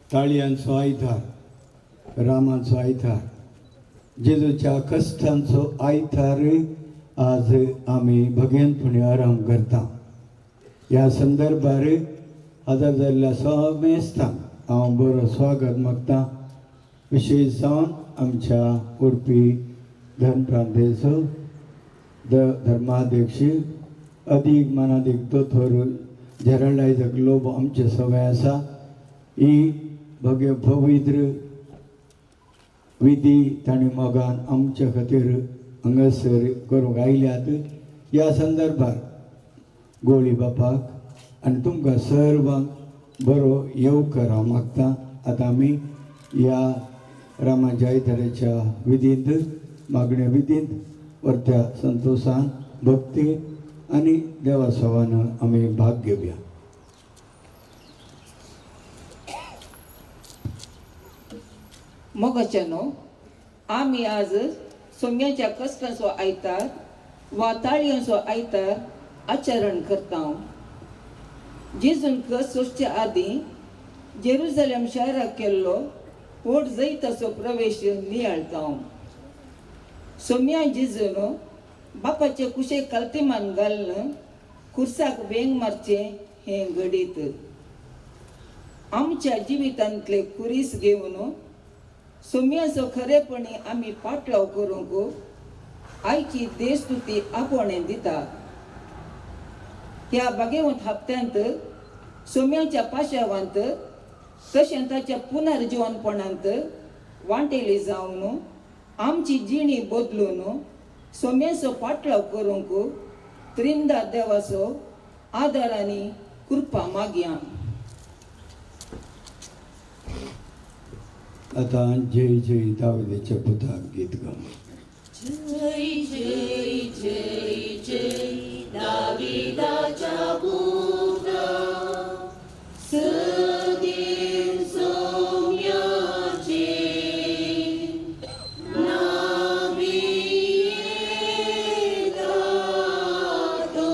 ताळयांचो आयतार, रामाचो आयतार, जेजूच्या कश्टांचो आयतार आज आमी भगियनपणी आराम करता. ह्या संदर्भार हजर जाल्ल्या समेस्तांक हांव बरो स्वागत मागता. विशेश जावन आमच्या उरपी धर्मप्रांतेचो धर्माध्यक्ष अदीक मनादीक दोतोर जेराल्डायज ग्लोब आमचे सगळे आसा. ही भव्य पवित्र विधी ताणी मोगान आमच्या खातीर हांगासर करूंक आयल्यात. ह्या संदर्भार गोळी बापाक आनी तुमकां सर्वांक बरो येवकार हांव मागता. आतां आमी ह्या रामाच्या आयताराच्या विधींत मागण्या विधींत परत्या संतोशान भक्ती आनी देवा सवान आमी भाग घेवया. मोगाच्यानो आमी आज सोम्याच्या कश्टाचो आयतार वा ताळयांचो आयतार आचरण करता. जेजून कश्ट सोंसचे आदीं जेरुसलेम शाराक केल्लो व्हड जैताचो प्रवेश नियाळता. सोम्या जेजून बापाचे कुशेक काल्तिमान घालन खुर्साक वेंग मारचें हें घडीत. आमच्या जिवितांतले कुरीस घेवन सोम्याचो खरेपणी आमी पाटलाव करूंक आयची देशस्तुती आपोवणें दिता. ह्या भाग्यवंत हप्त्यांत सोम्याच्या पाशावांत तशें ताच्या पुनर्जिवनपणांत वांटेली जावन आमची जिणी बदलून सोम्याचो पाटलाव करूंक त्रिंदा देवाचो आदार आनी कृपा मागया. आतां जय जय दाविदाच्या पुताक गीत गाव. जय जय जय जय दाविदाच्या पुता सदीन सोम्याचे नावी गातो.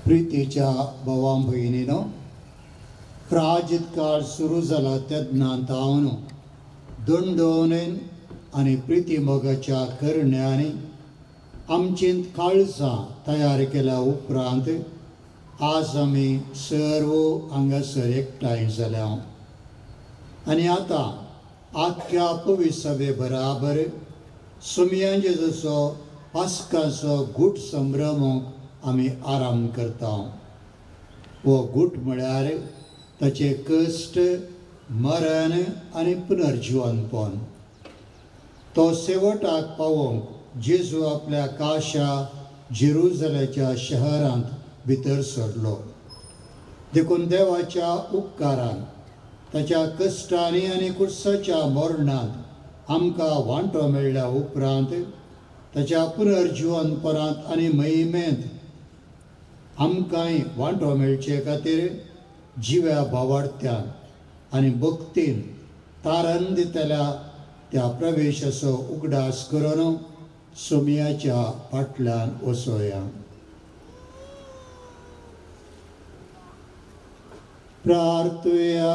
प्रितीच्या भवां भयणीनो, प्राजीत काळ सुरू जाला तेन्नात हांव दंडोवनेन आनी प्रिती मोगाच्या करण्यांनी आमची काळजां तयार केल्या उपरांत आज आमी सर्व हांगासर एकठांय जाल्या. आनी आतां आख्या पवित्र सभे बराबर सोम्या जेजूचो पास्काचो गूट संभ्रमूंक आमी आराम करता. हो गूट म्हळ्यार ताचे कश्ट, मरण आनी पुनर्जिवनपण. तो शेवटाक पावोवंक जेजू आपल्या काशा जेरुसलेमाच्या शहरांत भितर सरलो. देखून देवाच्या उपकारान ताच्या कश्टांनी आनी कुर्साच्या मरणांत आमकां वांटो मेळ्ळ्या उपरांत ताच्या पुनर्जिवनपणांत आनी महिमेंत आमकांय वांटो मेळचे खातीर जिव्या भावार्थ्यान आनी भक्तीन तारण दितल्या त्या प्रवेशाचो उगडास करून सोम्याच्या फाटल्यान वचोया. प्रार्थुया.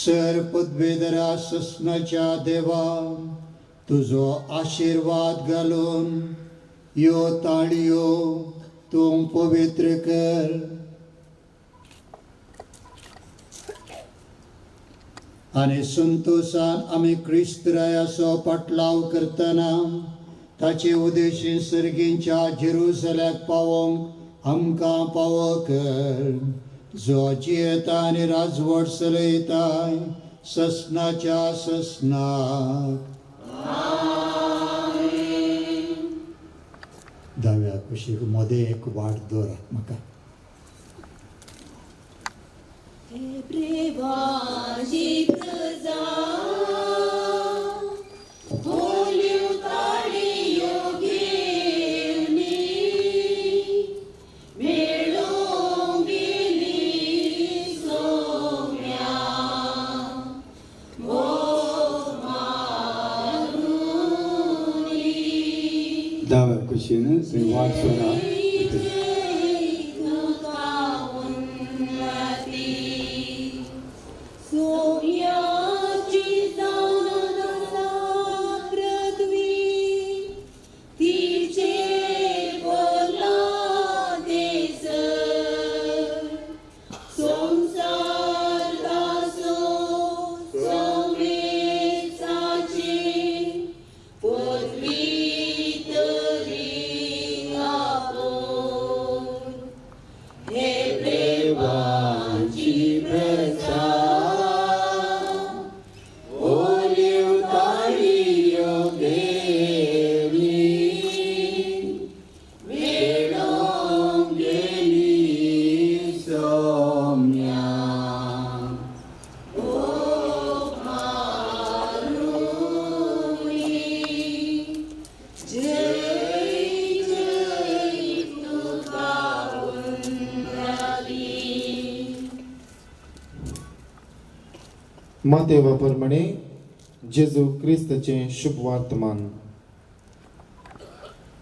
सर्पद्वेदरा सस्नाच्या देवा, तुजो आशीर्वाद घालून ह्यो ताळयो तूं पवित्र कर आनी संतोशान आमी क्रिस्तरायाचो पाटलाव करतना ताचे उदेशी सर्गींच्या जेरुसल्याक पावोवंक आमकां पावो कर, जो जियेता आनी राजवट चलयताय ससनाच्या ससनाक. दाव्या कुशीक मोदे एक वाट दवरात म्हाका. Everybody प्रजा बोलियो ताळियो घेवनी मेळोन गेली सोम्या भोग मारुनी. दाव्या कुशीन थंय वाट सोडा. सोम्याची जावन आसा पृथ्वी, तिचे बोला देसर. संसार दासो सोमेचाची पदवी तरी आपोर. हे प्रेमाची प्रजा मातेवाप्रमाणे जेजू क्रिस्ताचे शुभ वर्तमान.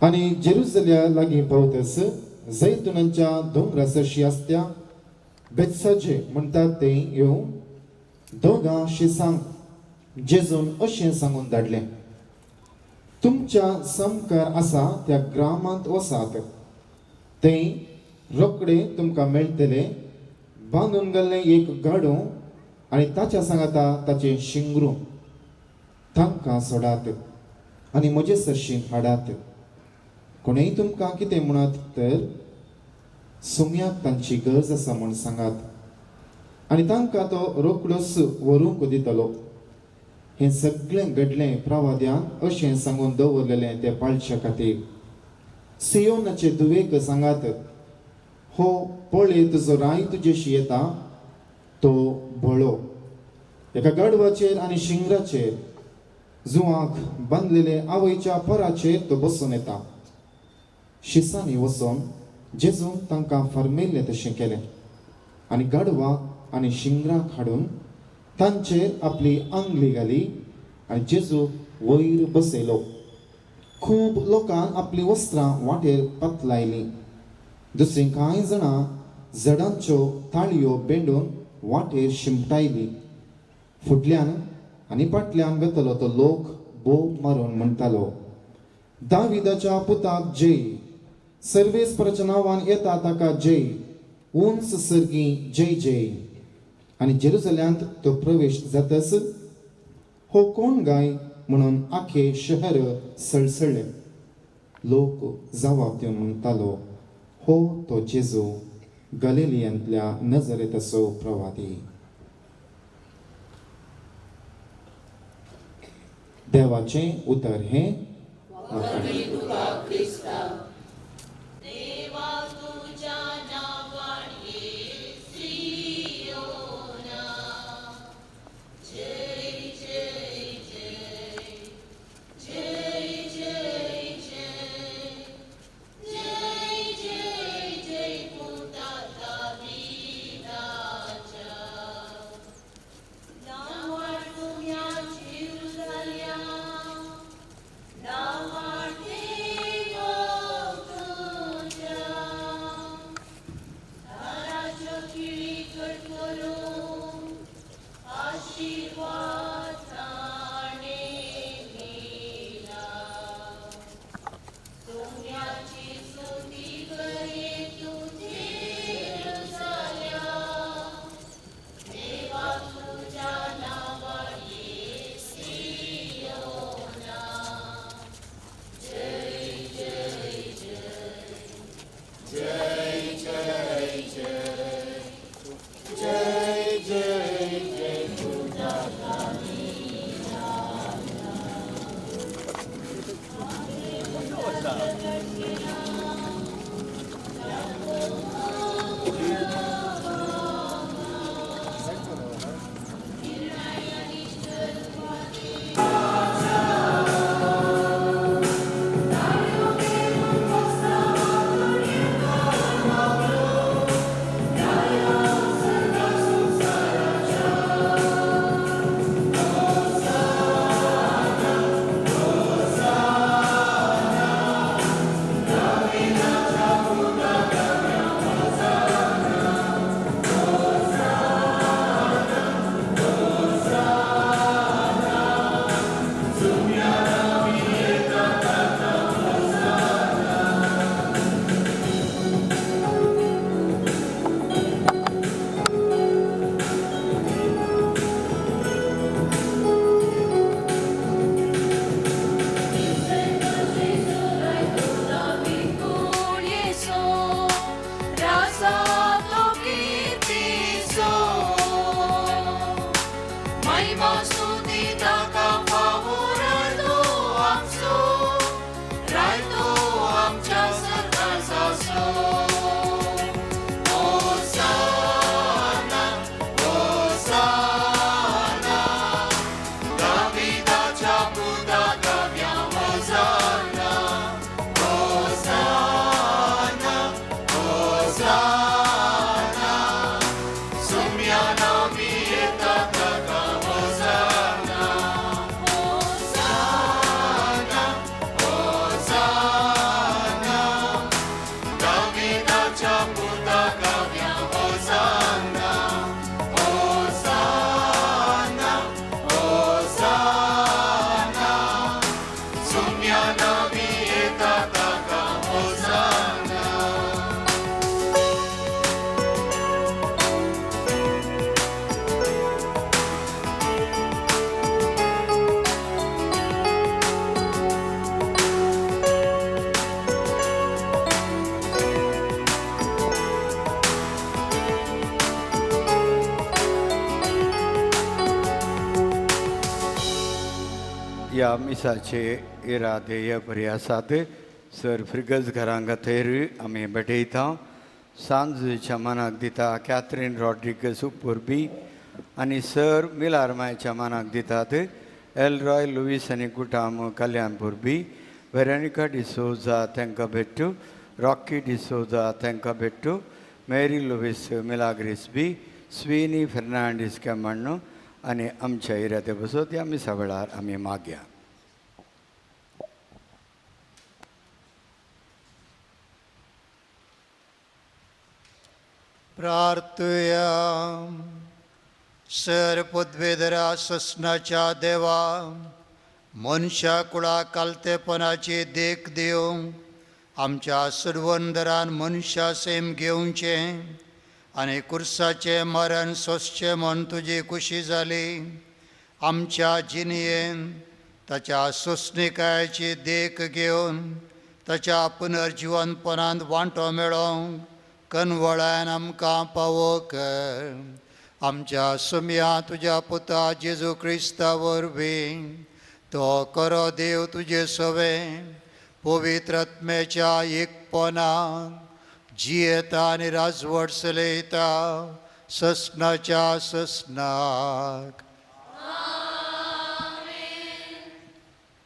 आणि जेरुसल्या लागीं पावतस जैतुनांच्या दोंगरासरशी आसत्या बेत्सजे म्हणटात ते येवन दोगां शिसांक जेजून अशें सांगून धाडलें, तुमच्या समकार आसा त्या ग्रामांत वसात. थंय रोखडे तुमकां मेळटले बांदून घाल्लें एक गाडो आनी ताच्या सांगाता ताचे शिंगरू. तांकां सोडात आनी म्हजे सरशीन हाडात. कोणेय तुमकां कितें म्हणत तर सुम्याक तांची गरज आसा म्हूण सांगात आनी तांकां तो रोखडोच व्हरूंक दितलो. हें सगळें घडलें प्रवाद्यान अशें सांगून दवरलेलें ते पाळच्या खातीर. सियोनाचे दुवेक सांगात, हो पळय तुजो राय तुजेशी येता, तो बळो. एका गाडवाचेर आनी शिंगराचेर जुवांक बांदलेले आवयच्या पराचेर तो बसून येता. शिसांनी वचोन जेजून तांकां फर्मेल्लें तशें केलें आनी गाडवाक आनी शिंगराक हाडून तांचेर आपली आंगली घाली आनी जेजू वयर बसयलो. खूब लोकांक आपली वस्त्रां वाटेर पातलायलीं. दुसरीं कांय जाणां जडांच्यो ताळयो बेंडून वाटेर शिंपटायली. फुडल्यान आनी फाटल्यान वतलो तो लोक बोव मारून म्हणटालो, दाविदाच्या पुताक जय, सर्वेस्पराच्या नांवान येता ताका जय, उंच सर्गी जय जय. आनी जेरुसल्यांत तो प्रवेश जातच हो कोण गाय म्हणून आखे शहर सळसळ्ळे. लोक जबाब दिवन म्हणटालो, हो तो जेजू गलिलियांतल्या नजरेताचो प्रवादी. देवाचें उतर हें, देवा तुझ्या नावान सियोना जय जय जय जय जय जय जय जय जय पुता दाविदाच्या नावान तुम्या जेरुसल्या नावान देवा तुझ्या दाराच्यो खिळी कडकडून आशीर्वाद ताणे दिला. सोम्याची स्तुती करे तुझे जेरुसल्या, देवा तुझ्या नावान Laima sudi taka favorado amso, raito amcha sarkasaso. Hosanna, Hosanna, Davidaच्या पुताकाव्या Hosanna, Hosanna, Hosanna, Sumya nami येतात का Hosanna, Hosanna, Hosanna, Davidaच्या पुताकाव्या Hosanna, Hosanna, Hosanna, Sumya nami येतात का Hosanna. या मिसाचे इरादे बरे आसात. सर फ्रिगज घरां खातीर आमी भेटयता. सांजेच्या मनाक दिता कॅथरीन रॉड्रिगस उपरबी आनी सर मिलारमायच्या मनाक दितात एलरॉय लुईस आनी कुटाम कल्याणपूरबी, वेरोनिका डिसोजा तांकां भेट्टू, रॉकी डिसोजा तांकां भेट्टू, मेरी लुईस मिलाग्रिस बी, स्विनी फेर्नांडीस कॅमण्णो आनी आमच्या इरादे बसत या मिसा वेळार आमी मागया. प्रार्थुया. सर पदवेधरा ससनाच्या देवा, मनशा कुळा कालतेपणाची देख दिवंक आमच्या सुरवंदरान मनशा सेम घेवचे आनी कुर्साचे मरण सोंसचें म्हण तुजी खुशी जाली. आमच्या जिणयेन ताच्या सोंसणिकायेची देख घेवन ताच्या पुनर्जिवनपणांत वांटो मेळोवंक कनवळ्यान आमकां पावो कर. आमच्या सुम्या तुज्या पुता जेजू क्रिस्ता वरवीं तो करो देव तुजे सवे पवित्र आत्म्याच्या एकपणान जियेता आनी राजवट चलयता ससनाच्या ससनाक.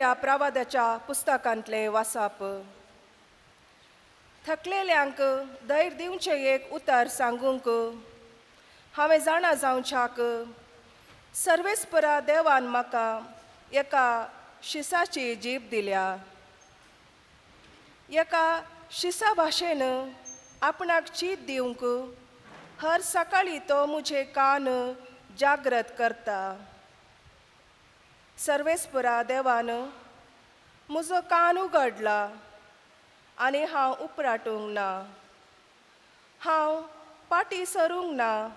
ह्या प्रवादाच्या पुस्तकांतले वाचप. थकलेल्यांक धैर्य दिवचे एक उतर सांगूंक हांवें जाणा जावच्याक सर्वेस्परा देवान म्हाका एका शिसाची जीब दिल्या. एका शिसा भाशेन आपणाक चीत दिवंक हर सकाळी तो मुझे कान जागृत करता. सर्वेस्परा देवान म्हजो कान उगडला आनी हांव उपराटूंक ना. हांव पाटी सरूंक ना.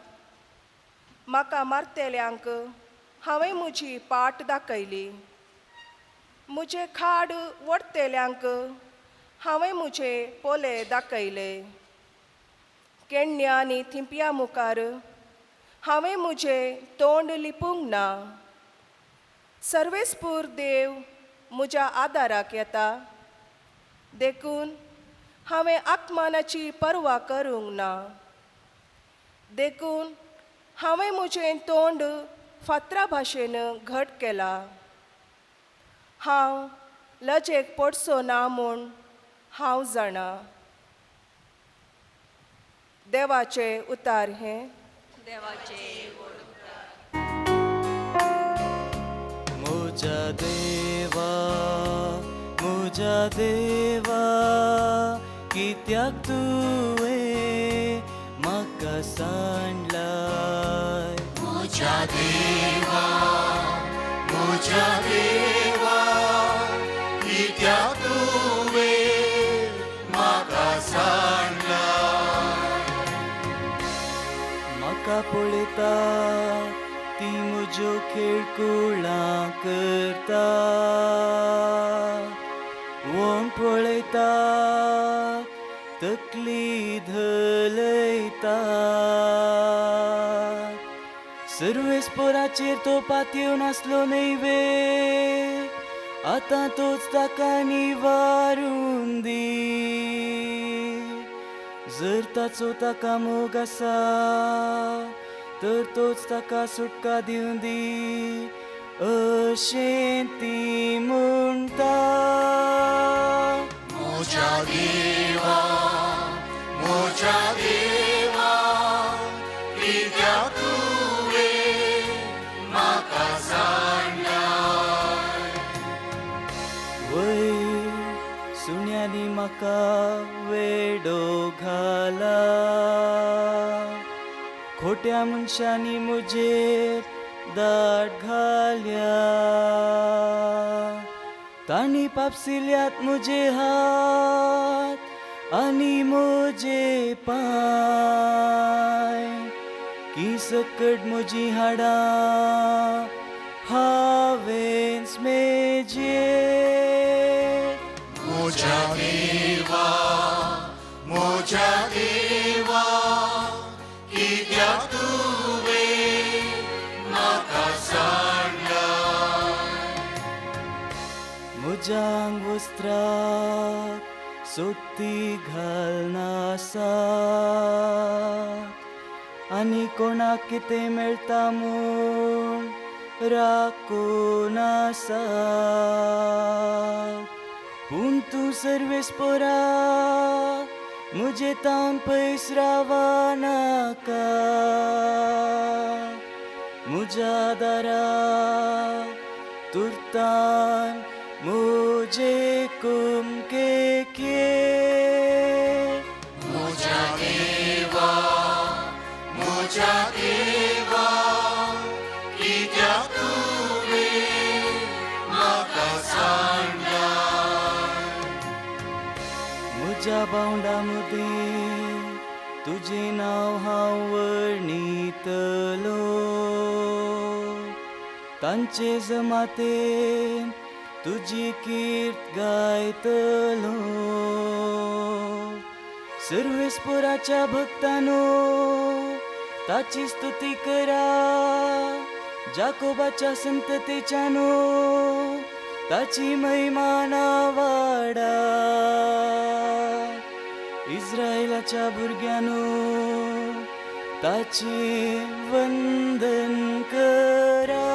म्हाका मारतेल्यांक हांवें म्हजी पाट दाखयली. म्हजे खाड वडतेल्यांक हांवें म्हजे पोले दाखयले. केण्या आनी थिंप्या मुखार हांवें म्हजे तोंड लिपूंक ना. सर्वेस्पूर देव म्हज्या आदाराक येता. देखून हांवें आत्मानाची पर्वा करूंक ना. देखून हांवें म्हजें तोंड फातरा भाशेन घट केला. हांव लजेक पडचो ना म्हूण हांव जाणा. देवाचे उतार हें. म्हज्या देवा कित्याक तुवें म्हाका सांडलाय. Mucha deva, कित्याक तुवें म्हाका सांडलाय. म्हाका पळयता ती म्हज्यो खेळकुळां करता. वोंग पळयता तकली धलयता. सर्वेस पोराचेर तो पातयो नासलो नैवे आतां तोच ताका निवारून दी जर ताचो ताका मोग आसा तर तोच ताका सुटका दिवन दी अशें ती म्हणटा मोच्या देवा कित्याक तुवें म्हाका सांडलाय वय सुण्यांनी म्हाका वेडो घाला खोट्या मनशांनी म्हजेर दाट घाल्या तांणी पापसिल्ल्यात म्हजे हात आनी म्हजे पांय की सकट म्हजी हाडां हांवें स्मेजेर मोच्या देवा कित्याक तुवें म्हाका सांडलाय म्हज्या वस्त्राक सोटी घालनासा आनी कोणाक कितें मेळटा म्हूण राखून आसा पूण तूं सर्वेस्पोरा म्हजे तावन पयस रावा नाका म्हज्या दारा तुर्तान म्हजे कुमके मोच्या देवा कित्याक तुवें म्हाका सांडलाय म्हज्या बावंडा मदीं तुजें नांव हांव वर्णितलो तांचे जमातेन तुजी कीर्त गायतलो सर्वेस्पोराच्या भक्तानो ताची स्तुती करा जाकोबाच्या संततेच्यानो ताची महिमा वाडा इस्रायलाच्या भुरग्यानो ताचे वंदन करा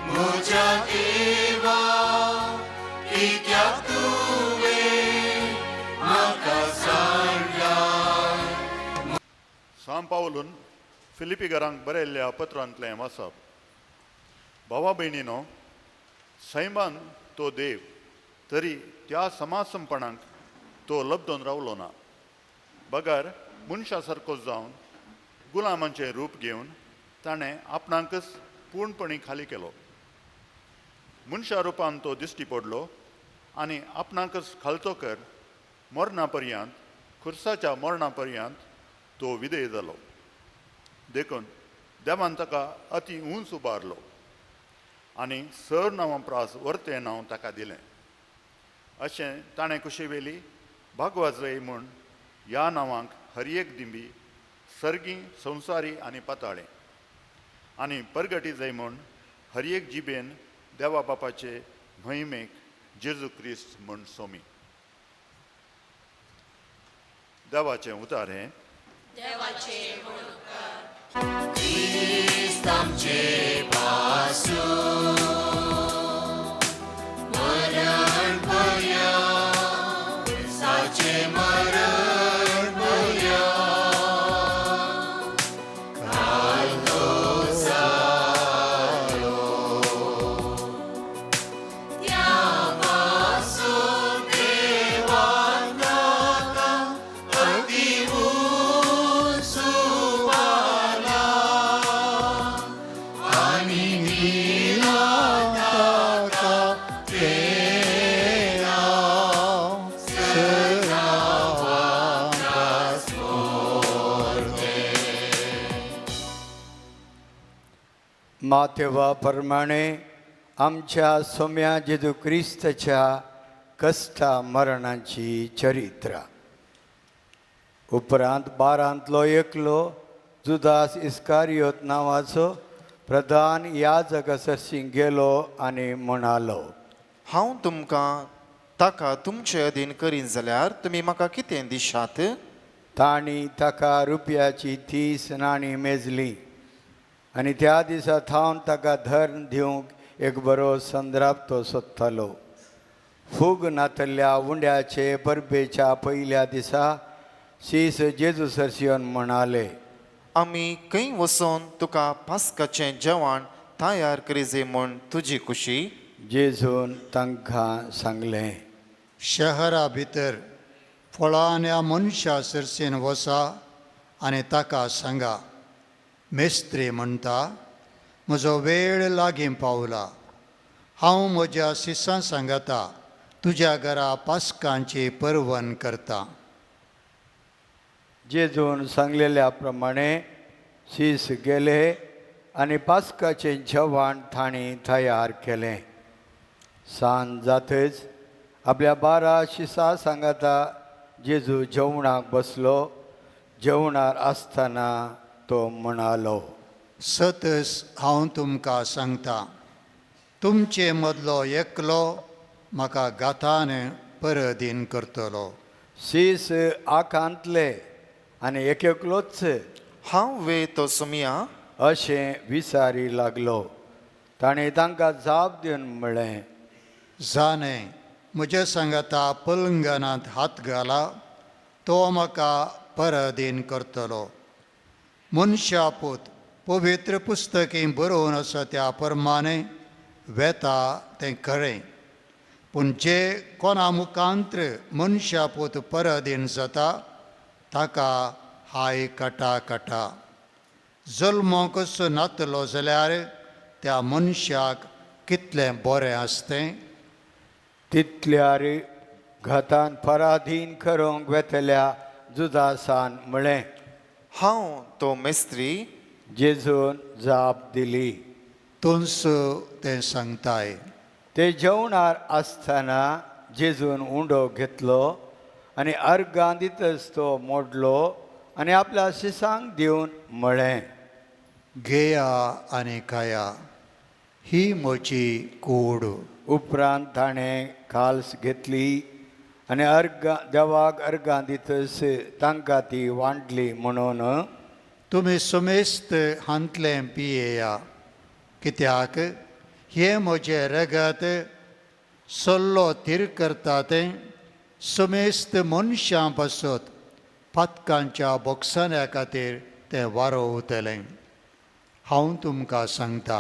मोच्या देवा कित्याक तुवें म्हाका सांडलाय सांत पावलून फिलिपी घरांक बरयल्ल्या पत्रांतलें वाचप भावा भयणीनो सैमान तो देव तरी त्या समासमपणाक तो लबदोन रावलो ना बगार मनशा सारकोच जावन गुलामांचें रूप घेवन ताणें आपणाकच पूर्णपणी खाली केलो मनशा रुपान तो दिश्टी पडलो आनी आपणाकच खालचो कर मरणा पर्यंत खुर्साच्या मरणा पर्यंत तो विधेय जालो देखून देवान ताका अति उंच उबारलो आनी सर नांवां प्रास वर्तें नांव ताका दिलें अशें ताणें कुशेवेली भागवाजय म्हूण ह्या नांवांक हर एक दिंबी सर्गी संवसारी आनी पाताळें आनी परगटी जाय म्हूण हर एक जिबेन देवा बापाचे महिमेक जेजू क्रिस्त म्हूण सोमी देवाचें उतार हें क्रिस्त आमचे पासून मरण पर्यंत साचे मरण पर्यंत कायदो जालो त्या पासून देवान ताका अति उंच उबारला आनी दिला ताका तें नांव सर्वांगास माथेवा प्रमाणे आमच्या सोम्या जेजू क्रिस्तच्या कष्टा मरणाची चरित्रा उपरांत 12तलो एकलो जुदास इस्कारियोत नांवाचो प्रधान याजक सरशीं गेलो आनी म्हणालो, हांव तुमकां ताका तुमचे अधीन करीन जाल्यार तुमी म्हाका कितें दिशात? तांणी ताका रुपयाची 30 नाणी मेजली आनी त्या दिसा थावन ताका धर्म दिवंक एक बरो संद्रापतो सोदतालो. फूग नातल्ल्या उंड्याचे परबेच्या पयल्या दिसा शीस जेजू सरशियोन म्हणाले, आमी खंय वचोन तुका पास्काचें जेवण तयार करीजे म्हूण तुजी कुशी? जेजून तांकां सांगलें, शहरा भितर फळांल्या मनशा सरसेन वसा आनी ताका सांगा, मेस्त्री म्हणटा, म्हजो वेळ लागीं पावला. हांव म्हज्या शिसां सांगता, तुज्या घरा पास्कांची परवन करता. जेजून सांगलेल्या प्रमाणे शीस गेले आनी पास्काचें जेवण तांणी तयार केलें. सांज जातच आपल्या 12 शिसां सांगता जेजू जेवणाक बसलो. जेवणार आसतना तो म्हणालो, सतस हांव तुमकां सांगता, तुमचे मदलो एकलो म्हाका गातान परअधीन करतलो. शीस आकांतले आनी एकलोच हांव वेतो सुमिया? अशें विचारी लागलो. ताणें तांकां जाप दिवन म्हणलें, जाणे म्हज्या सांगता पलंगनांत हात घाला, तो म्हाका परअधीन करतलो. मनशा पूत पवित्र पुस्तकें बरोवन आसा त्या प्रमाणे वेता तें खरें. पूण जे कोणा मुखांत्र मनशा पूत परअधीन जाता ताका हाय काटा काटा. जल्म कसो नातलो जाल्यार त्या मनशाक कितलें बरें आसतें. तितल्यार घातान पराधीन करूंक वेतल्या जुदासान म्हळें, हांव तो मेस्त्री? जेजून जाप दिली. तुंस तें सांगताय. ते जेवणार आसतना जेजून उंडो घेतलो आनी अर्गां दितच तो मोडलो आनी आपल्या शिसांक दिवन म्हळें, घेया आनी खाया, ही म्हजी कूड. उपरांत ताणें काल्स घेतली आनी देवाक अर्गां दितच तांकां ती वांटली म्हणून, तुमी समेस्त हांतलें पियेया, कित्याक हे म्हजें रगत सल्लो थीर करता तें समेस्त मनशां पासत पातकांच्या बोगसाण्या खातीर तें वारोवतलें. हांव तुमकां सांगता,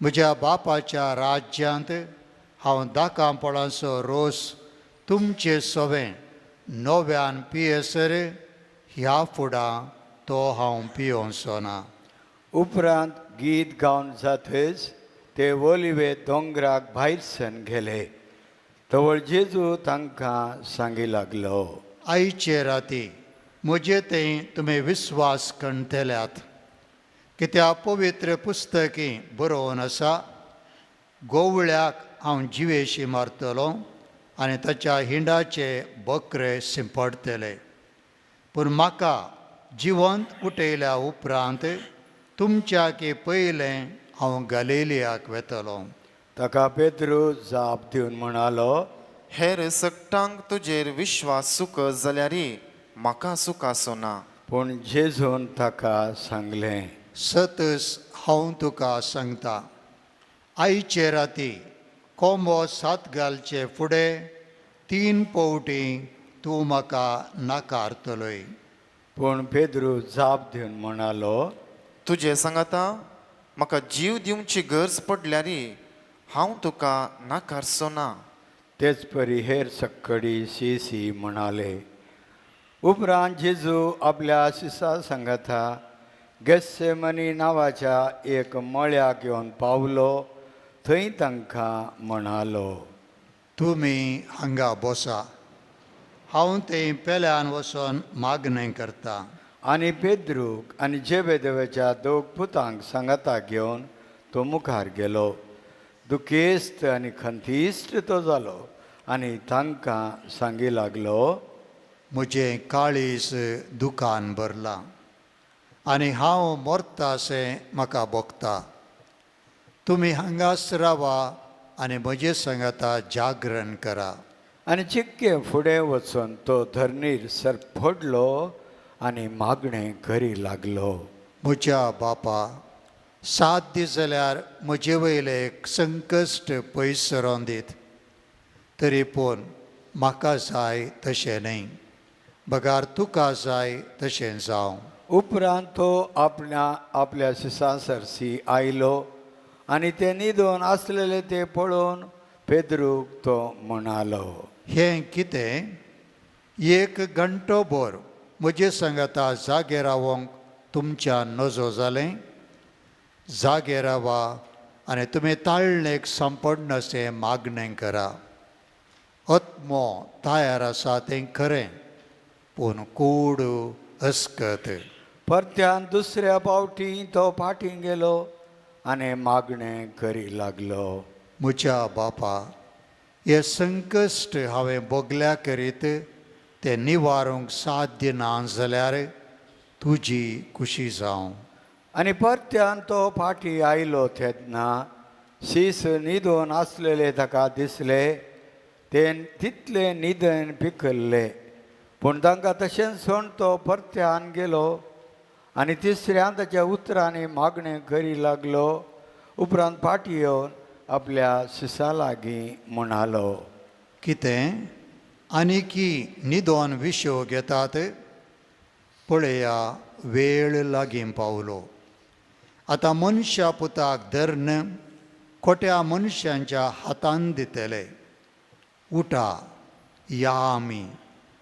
म्हज्या बापाच्या राज्यांत हांव 10 पळांचो रोस तुमचे सोवें नव्यान पियेसर ह्या फुडां तो हांव पियोवचो ना. उपरांत गीत गावन जातच ते ओलिवे दोंगराक भायर सन गेले. तवळ जेजू तांकां सांगी लागलो, आयचे राती म्हजे थंय तुमी विस्वास कणतल्यात. कित्या पवित्र पुस्तकें बरोवन आसा, गोवळ्याक हांव जिवेशी मारतलो आनी ताच्या हिंडाचे बकरे शिंपडतले. पूण म्हाका जिवंत उठयल्या उपरांत तुमच्याकी पयलें हांव गलिलियाक वेतलो. ताका पेद्रू जाप दिवन म्हणालो, हेर सकटांक तुजेर विश्वास सुक जाल्यारय म्हाका सुकासो ना. पूण जेजून ताका सांगलें, सतस हांव तुका सांगता, आयचे राती कोंबो 7 घालचे फुडें 3 फावटी तूं म्हाका नाकारतलोय. पूण पेद्रू जाप दिवन म्हणालो, तुजे सांगता म्हाका जीव दिवची गरज पडल्यारय हांव तुका नाकारचो ना. तेच परी हेर सक्कडी शीसी म्हणाले. उपरांत जेजू आपल्या शिसा सांगता गेत्सेमनी नांवाच्या एक मळ्याक येवन पावलो. थंय तांकां म्हणालो, तुमी हांगा बसा, हांव थंय पेल्यान वचोन मागणें करता. आनी पेद्रूक आनी जेबेदेवाच्या 2 पुतांक सांगाता घेवन तो मुखार गेलो. दुखेस्त आनी खंतिश्ट तो जालो आनी तांकां सांगी लागलो, म्हजें काळीज दुखान भरलां आनी हांव मोरताशें म्हाका भोगता. तुमी हांगाच रावा आनी म्हजे सांगाता जागरण करा. आनी चिक्के फुडें वचून तो धरणीर सरपडलो आनी मागणें करी लागलो. म्हज्या बापा, 7 दीस जाल्यार म्हजे वयले संकश्ट पयस सरोन दीत. तरी पूण म्हाका जाय तशें न्हय, बगार तुका जाय तशें जावं. उपरांत तो आपल्या शिसां सरसी आयलो आनी ते न्हिदोन आसलेले ते पळोवन पेद्रूक तो म्हणालो, हें कितें? 1 घंटो भर म्हजे सांगाता जागे रावंक तुमच्यान नजो जालें? जागे रावा आनी तुमी ताळणेक सांपडनाशें मागणें करा. आत्मो तयार आसा तें खरें, पूण कूड अस्कत. परत्यान दुसऱ्या फावटी तो फाटीं गेलो आनी मागणें करी लागलो. म्हज्या बापा, हे संकश्ट हांवें भोगल्या करीत ते निवारूंक साध्य ना जाल्यार तुजी खुशी जावं. आनी परत्यान तो फाटीं आयलो तेन्ना शीस न्हिदोन आसलेले ताका दिसले. ते तितले न्हिदन पिकल्ले, पूण तांकां तशेंच सोण तो परत्यान गेलो आनी तिसऱ्यान ताच्या उतरांनी मागणें करी लागलो. उपरांत फाटीं येवन आपल्या शिसा लागीं म्हणालो, कितें? आनीकी न्हिदोन विशो घेतात? पळया, वेळ लागीं पावलो. आतां मनशा पुताक धर्न खोट्या मनशांच्या हातान दितले. उठा, या आमी,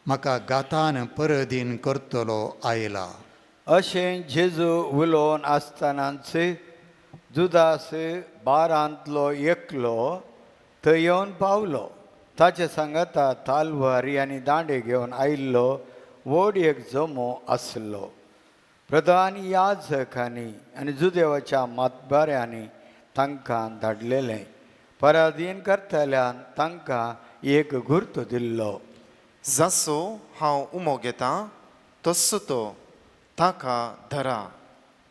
म्हाका गातान परदीन करतलो आयला. अशें जेजू उलोवन आसतनाच जुदास बारांतलो एकलो थंय येवन पावलो. ताचे सांगाता तालवारी आनी दांडे घेवन आयिल्लो व्हड एक जमो आसलो. प्रधान याजकांनी आनी जुदेवाच्या मतबाऱ्यांनी तांकां धाडलेलें. पराधीन करतल्यान तांकां एक गुर्त दिल्लो. जसो हांव उमो घेतां तसो तो ताका धरा.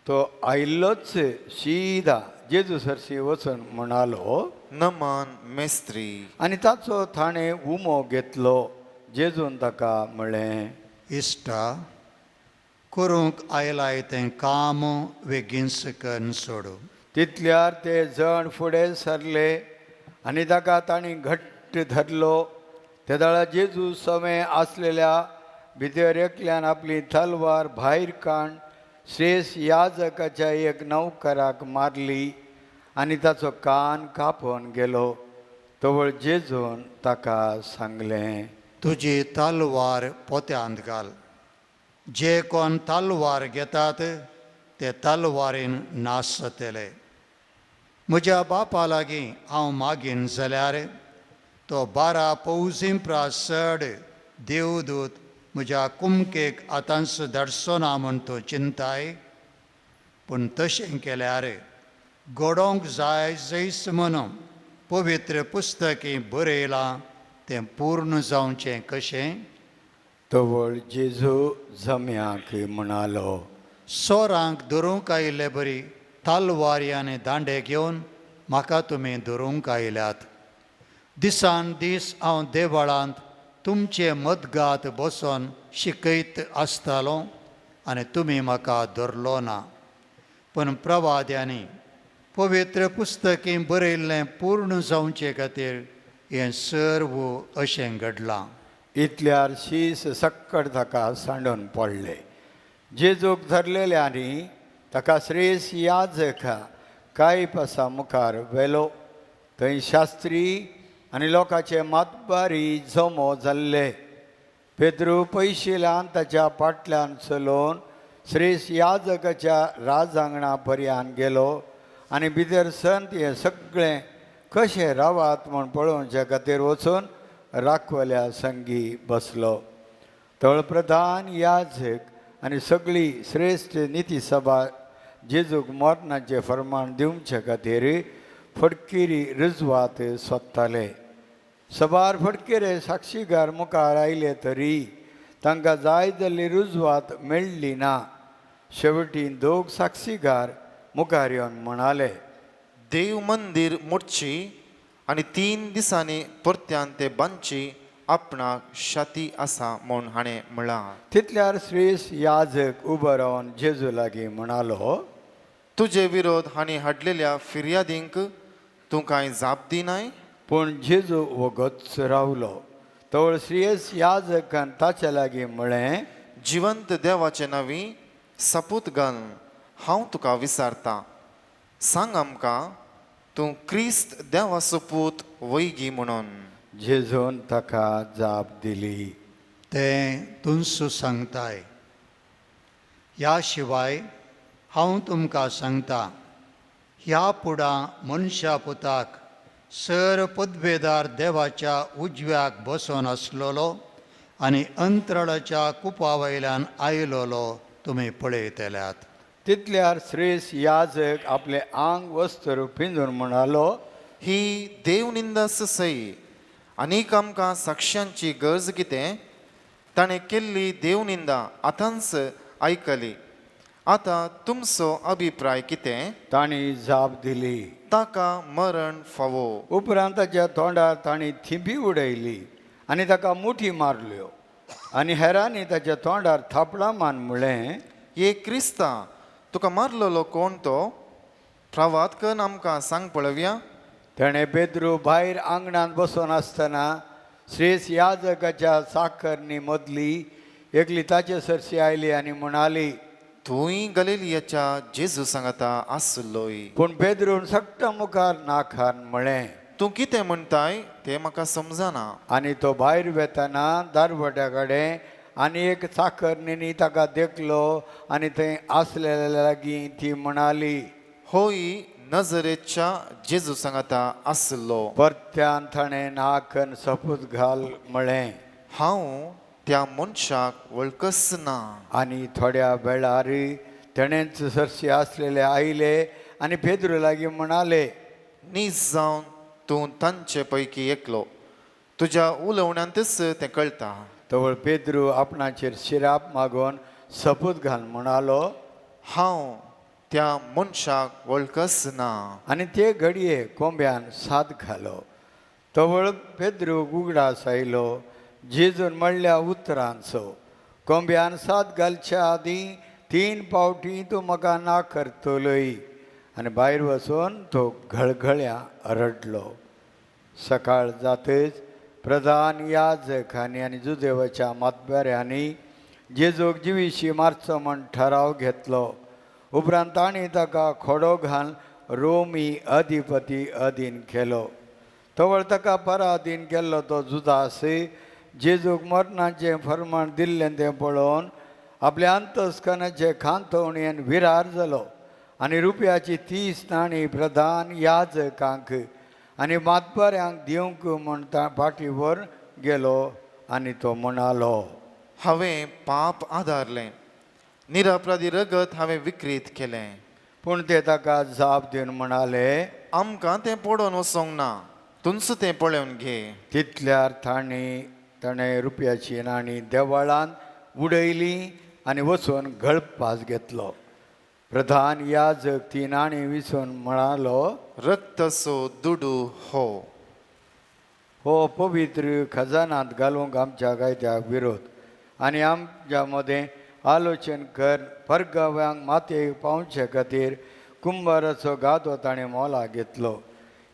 तो आयिल्लोच शिदा जेजू सरशी वचून म्हणालो, नमन मेस्त्री. आनी ताचो ताणें उमो घेतलो. जेजून ताका म्हळें, इश्टा, करूंक आयलाय तें काम बेगीनसकन सोडू. तितल्यार ते जण फुडें सरले आनी ताका तांणी घट्ट धरलो. ते दाळा जेजू समे आसलेल्या भितर एकल्यान आपली तलवार भायर काण श्रेस याजकाच्या एक नौकराक मारली आनी ताचो कान कापून गेलो. तवळ जेजून ताका सांगलें, तुजी तलवार पोत्यांत घाल. जे कोण तलवार घेतात ते तलवारीन नाश जातले. म्हज्या बापा लागीं हांव मागीन जाल्यार तो 12 पौजिंप्रा चड देवदूत म्हज्या कुमकेक आतांच धाडचो ना म्हूण तूं चिंताय? पूण तशें केल्यार घडोवंक जाय जैस म्हणून पवित्र पुस्तकी बरयलां तें पूर्ण जावचें कशें? तवळ जेजू जम्याक म्हणालो, सोरांक धरूंक आयिल्ले बरी तलवारी आनी दांडे घेवन म्हाका तुमी धरूंक आयल्यात. दिसान दीस हांव देवळांत तुमचे मदगात बसोन शिकयत आसतालो आनी तुमी म्हाका धरलो ना. पूण प्रवाद्यांनी पवित्र पुस्तकी बरयल्लें पूर्ण जावचे खातीर हें सर्व अशें घडलां. इतल्यार शीस सक्कड ताका सांडून पडले. जेजूक धरलेल्यांनी ताका श्रेस याजका कायपासा मुखार व्हेलो. थंय शास्त्री आनी लोकांचे मतबारी जमो जाल्ले. पेद्रू पयशिल्ल्यान ताच्या फाटल्यान चलोवन श्रेस याजकाच्या राजांगणा पर्यंत गेलो आनी भितर संत हें सगळें कशें रावात म्हूण पळोवचे खातीर वचून राखवल्या संगी बसलो. तळ प्रधान याजक आनी सगळी श्रेश्ठ निती सभा जेजूक मरणाचें फर्माण दिवचे खातीर फडकिरी रुजवात सोदताले. सभार फडकेरे साक्षीगार मुखार आयले तरी तांकां जाय जाल्ली रुजवात मेळ्ळी ना. शेवटी दोग साक्षीगार मुखार येवन म्हणाले, देव मंदिर मोडची आनी 3 दिसांनी परत्यान ते बांदची आपणाक शाती आसा म्हूण हाणें म्हळां. तितल्यार श्रेष्ठ याजक उबो रावन जेजू लागीं म्हणालो, तुजे विरोध हांणी हाडलेल्या फिर्यादींक तूं कांय जाप दिनाय? पूण जेजू वगतच रावलो. तवळ श्रेयस याजकान ताचे लागीं म्हळें, जिवंत देवाचे नांवी सपूत घाल हांव तुका विचारतां, सांग आमकां तूं क्रिस्त देवाचो पूत वैगी म्हणून. जेजून ताका जाप दिली, तें तुमचो सांगताय. ह्या शिवाय हांव तुमकां सांगता, ह्या पुढा मनशा पुताक सर पदवेदार देवाच्या उजव्याक बसोन आसलोलो आनी अंतराळाच्या कुपा वयल्यान आयलोलो तुमी पळयतल्यात. तितल्यार श्रेष्ठ याजक आपले आंग वस्त्र पिंजून म्हणालो, ही देवनिंदास सई. आनीक आमकां साक्षांची गरज कितें? ताणें केल्ली देवनिंदा आतांच आयकली. आतां तुमचो अभिप्राय कितें? तांणी जाप दिली. ताका मरण फावो. उपरांत ताच्या तोंडार तांणी थिंबी उडयली आनी ताका मुठी मारल्यो. आनी हेरांनी ताच्या तोंडार थापडां मान म्हळें, ये क्रिस्ता, तुका मारलेलो कोण तो? प्रवाद करून आमकां सांग पळोवया. ताणें पेद्रू भायर आंगणांत बसून आसतना श्रेष्ठ याजकाच्या साकरनी मदली एकली ताचे सरशी आयली आनी म्हणाली, तूंय गलिलियाच्या जेजू सांगाता आसलोय. पूण पेद्रून सक्ट मुखार नाखान म्हळें, तूं कितें म्हणटाय तें म्हाका समजना. आनी तो भायर वेतना दारवट्या कडेन आनी एक साकरनीनी ताका देखलो आनी थंय आसलेल्या लागीं ती म्हणाली, होय नजरेच्या जेजू सांगाता आसलो. परत्यान ताणें नाकन सपूत घाल म्हळें, हांव त्या मनशाक वळखच ना. आनी थोड्या वेळार तेणेंच सरशी आसलेले आयले आनी पेद्रू लागीं म्हणाले, नीज जावन तूं तांचे पैकी एकलो. तुज्या उलोवण्यांतच तें कळटा. तवळ पेद्रू आपणाचेर शिराप मागून सपूत घाल म्हणालो, हांव त्या मनशाक वळखच ना. आनी ते घडये कोंब्यान साद घालो. तवळ पेद्रू उगडास आयलो. जेजून म्हणल्या उतरांचो, कोंब्यान साद घालच्या आदीं 3 फावटी तूं म्हाका ना करतलोय. आनी भायर वचून तो घळघळ्या रडलो. सकाळ जातच प्रधान याजकांनी आनी जुदेवाच्या मातबऱ्यांनी जेजूक जिवीशी मारचो म्हण ठराव घेतलो. उपरांत तांणी ताका खोडो घालन रोमी अधिपती अधीन केलो. तवळ ताका पराधीन केल्लो तो जुदास जेजूक मरणाचें फर्माण दिल्लें तें पळोवन आपल्या अंतस्कनाचे खांतवणयेन विरार जालो आनी रुपयाची 30 नाणी प्रधान याजकांक आनी मातबऱ्यांक दिवंक म्हण फाटीवर गेलो. आनी तो म्हणालो, हांवें पाप आदारलें, निरपराधी रगत हांवें विक्रीत केलें. पूण ते ताका जाप दिवन म्हणाले, आमकां तें पडोवन वचोंक ना, तुमचो तें पळोवन घे. तितल्यार ताणें रुपयाची नाणी देवळांत उडयली आनी वचून गळपास घेतलो. प्रधान याजक ती नाणी विसरून म्हणालो, रक्तसो दुडू हो. हो पवित्र खजानांत घालूंक आमच्या कायद्याक विरोध आनी आमच्या मदें आलोचन कर. परगाव्यांक मातयेक पावचे खातीर कुंभाराचो गादो ताणें मोलाक घेतलो.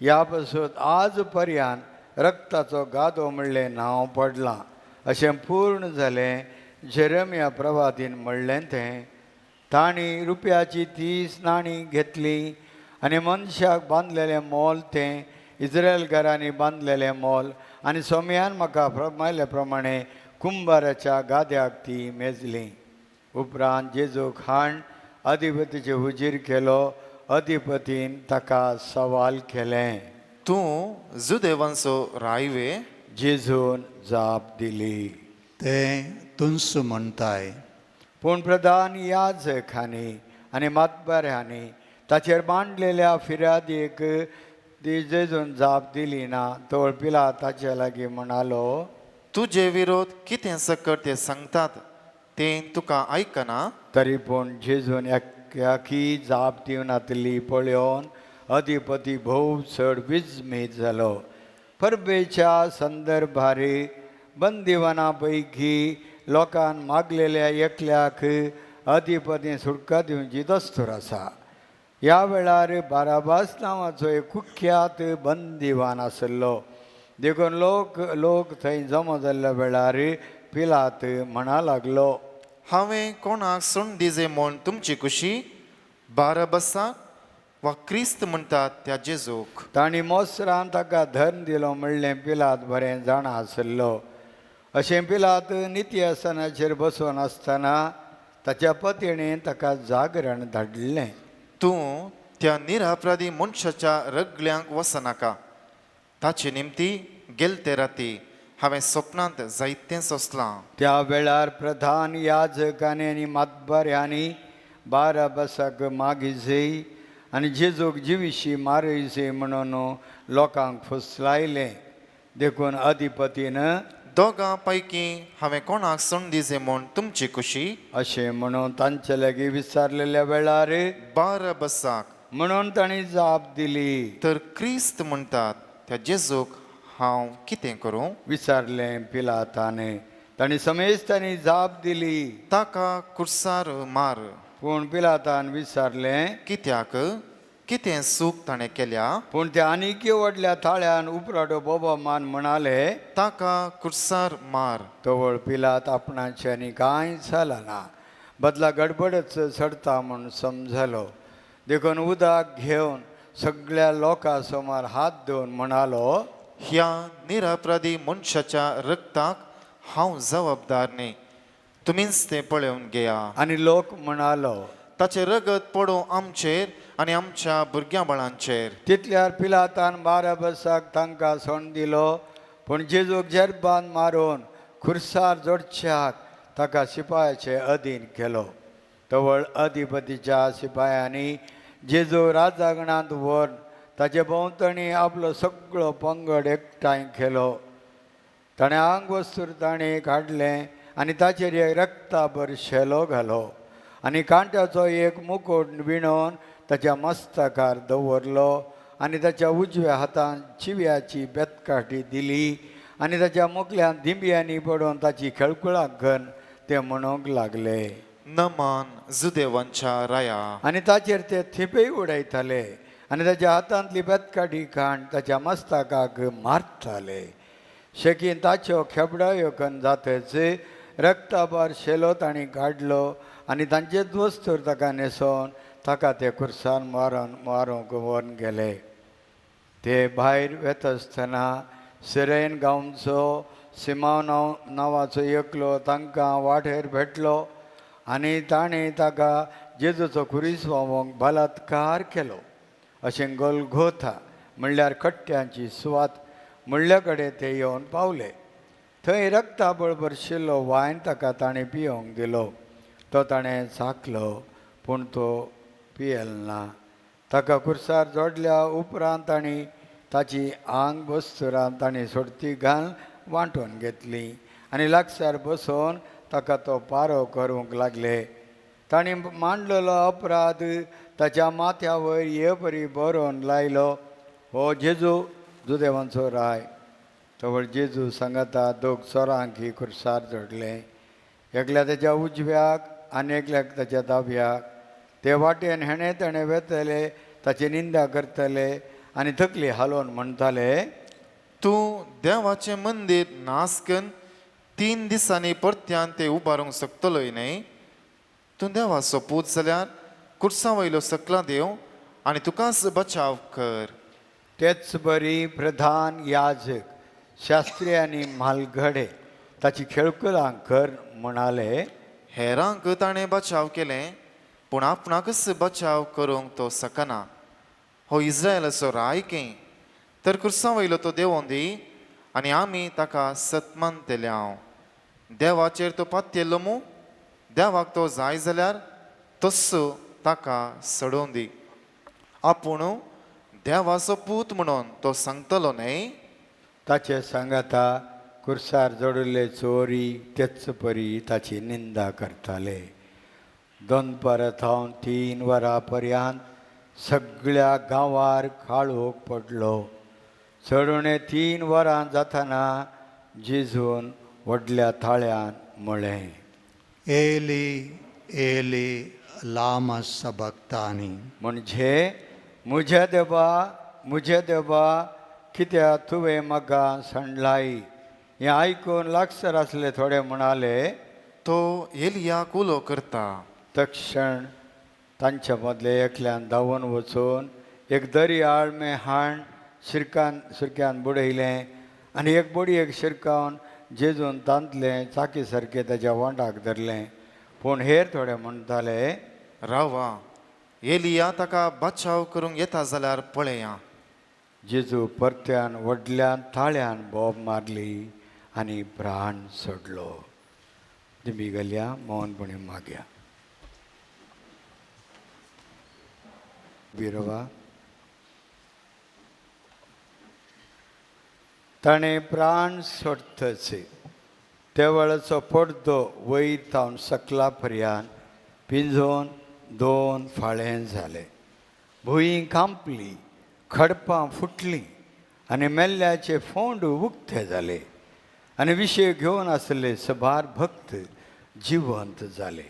ह्या पासून आज पर्यंत रक्ताचो गादो म्हणलें नांव पडलां अशें पूर्ण जालें. जेरेमिया प्रवादीन म्हणलें तें. तांणी रुपयाची 30 नाणी घेतली आनी मनशाक बांदलेलें मोल तें इस्रायल घरांनी बांदलेलें मोल आनी सोम्यान म्हाका मायले प्रमाणें कुंभाराच्या गाद्याक ती मेजली. उपरांत जेजूक हाण अधिपतीचे हुजीर केलो. अधिपतीन ताका सवाल केलें, तूं जुदेवांचो रायवे? जेजून जाप दिली, तें तुमचो म्हणटाय. पूण प्रधान याजकांनी आनी मातबऱ्यांनी ताचेर मांडलेल्या फिर्यादीक ती जेजून जाप दिली ना. तवळ पिलात ताचे लागीं म्हणालो, तुजे विरोध कितें सकट ते सांगतात तें तुका आयकना. तरी पूण जेजून एक्याकी जाप दिवनातली पळोवन अधिपती भोव चड विस्मीत जालो. परबेच्या संदर्भारी बंदिवाना पैकी लोकांन मागलेल्या एकल्याक अधिपतीन सुटका दिवची दस्तूर आसा. ह्या वेळार बाराबास नांवाचो एक कुख्यात बंदिवान आसलो. देखून लोक थंय जमा जाल्ल्या वेळार पिलात म्हणा लागलो, हांवें कोणाक सोडून दिजे म्हूण तुमची खुशी? बारबसाक वा क्रिस्त म्हणटात त्या जेजूक? तांणी मोसरान ताका धन दिलो म्हणलें पिलात बरें जाणा आसलो. अशें पिलात नित्यासनाचेर बसून आसतना ताच्या पत्नीन ताका जागरण धाडलें. तूं त्या निरपराधी मनशाच्या रगड्यांक वचनाका. ताचे निमती गेलते राती हांवें स्वप्नांत जायतें सोंसलां. त्या वेळार प्रधान याजकांनी आनी मातबऱ्यांनी बाराबासाक मागिजय आनी जेजूक जिविशी मारयजय म्हणून लोकांक फुसलायलें. देखून अधिपतीन दोगां पैकी हांवें कोणाक सोडून दिजे म्हूण तुमची खुशी? अशें म्हणून तांचे लागीं विचारलेल्या वेळार बारबसाक म्हणून तांणी जाप दिली. तर क्रिस्त म्हणटात त्या जेजूक हांव कितें करूं? विचारलें पिलातान. तांणी समेस्तांनी जाप दिली, ताका कुर्सार मार. पूण पिलातान विचारलें, कित्याक? कितें चूक ताणें केल्या? पूण त्या आनीक व्हडल्या थाळ्यान उपराटो बोबो मान म्हणाले, ताका कुर्सार मार. तवळ पिलात आपणाचे आनी कांय जाला ना, बदला गडबडच चडटा म्हूण समजलो. देखून उदक घेवन सगळ्या लोकां समोर हात धुवन म्हणालो, ह्या निरपराधी मनशाच्या रक्ताक हांव जबाबदार न्ही. तुमीच तें पळोवन घेया. आनी लोक म्हणालो, ताचें रगत पडो आमचेर आनी आमच्या भुरग्यां बाळांचेर. तितल्यार पिलातान बाराबासाक तांकां सोडून दिलो. पूण जेजूक जेरबान मारून खुर्सार जोडच्याक ताका शिपायाचे अधीन केलो. तवळ अधिपतीच्या शिपायांनी जेजू राजांगणांत व्हरून ताचे भोंवतणी आपलो सगळो पंगड एकठांय केलो. ताणें आंग वस्तूर ताणें काडलें आनी ताचेर एक रक्ताभर शेलो घालो आनी कांट्याचो एक मुकुट विणोवन ताच्या मस्तकार दवरलो आनी ताच्या उजव्या हातान चिव्याची बेतकाठी दिली आनी ताच्या मुखल्यान दिंब्यांनी पडोवन ताची खेळकुळाक घन ते म्हणूंक लागले, नमान जुदेवांच्या राया. आनी ताचेर ते थिपेय उडयताले आनी ताच्या हातांतली बेतकाठी काण ताच्या मस्तकाक मारताले. शेकीन ताच्यो खेबडायो कन्न जातच रक्ताभार शेलो तांणी काडलो आनी तांचेच वस्तूर ताका न्हेसोवन ताका ते कुर्सान मारूंक व्हरून गेले. ते भायर वेता आसतना सिरेन गांवचो सिमाव नांवाचो एकलो तांकां वाटेर भेटलो आनी ताणें ताका जेजूचो खुरीस व्हांवोवंक बलात्कार केलो. अशें गोलगोथा म्हणल्यार कट्ट्यांची सुवात म्हणल्या कडेन ते येवन पावले. थंय रक्ता बळबर शिल्लो वायन ताका ताणें पियोंक दिलो. तो ताणें चाखलो पूण तो पियेल ना. ताका कुर्सार जोडल्या उपरांत ताणीं ताची आंग बस्तुरान ताणीं सोडती घालन वांटून घेतली आनी लागसार बसोवन ताका तो पारो करूंक लागले. ताणीं मांडलेलो अपराध ताच्या माथ्या वयर हे बरी बरोवन लायलो, हो जेजू जुदेवांचो राय. तवळ जेजू सांगता दोग चोरांक ही कुर्सार जोडले, एकल्या ताच्या उजव्याक आनी एकल्याक ताच्या दाव्याक. ते वाटेन हेणे तेणें वेतले ताची निंदा करतले आनी तकली हालोवन म्हणटाले, तूं देवाचें मंदीर नास करून 3 दिसांनी परत्यान तें उबारूंक शकतलोय न्हय? तूं देवाचो पूत जाल्यार कुर्सा वयलो सकला देव आनी तुकाच बचाव कर. तेच बरी प्रधान याजक शास्त्री आनी म्हालगडे ताची खेळकुलां कर म्हणाले. हेरांक ताणें बचाव केलें पूण आपणाकच बचाव करूंक तो सकना. हो इस्रायलाचो रायकें तर कुर्सा वयलो तो देवों दी आनी आमी ताका सतमानतेले हांव. देवाचेर तो पातयेल्लो मू, देवाक तो जाय जाल्यार तस्सो ताका सोडून दी. आपूण देवाचो पूत म्हणून तो सांगतलो न्हय? ताचे सांगता कुर्सार जोडिल्ले चोरी तेच परी ताची निंदा करताले. दनपारां थावन 3 वरां पर्यंत सगळ्या गांवार काळोख पडलो. चडुणे 3 वरां जाताना जेजून व्हडल्या ताळ्यान म्हळें, एली एली लामा सबक्तानी. म्हणजे म्हज्या देवा कित्याक तुवें म्हाका सांडलाई. हें आयकून लागसर आसले थोडे म्हणाले, तो एलियाक उलो करता. तक्षण तांच्या मदले एकल्यान धांवून वचून एक दर्याळमें हाण सुरक्यान बुडयलें आनी एक बडयेक शिरकावन जेजून तांतलें चाकी सारकें ताच्या वांटाक धरलें. पूण हेर थोडे म्हणटाले, रावा, एलिया ताका बचाव करूंक येता जाल्यार पळया. जेजू परत्यान व्हडल्यान ताळ्यान बोब मारली आनी प्राण सोडलो. दिमी गेल्या मौनपणे मागया. बिरोवा, ताणें प्राण सोडतच ते वेळाचो पडदो वयर थावन सकला पर्यंत पिंजोवन 2 फाळें जाले. भुंय कांपली, खडपां फुटलीं आनी मेल्ल्याचे फोंड उक्ते जाले आनी विशय घेवन आसले सबार भक्त जिवंत जाले.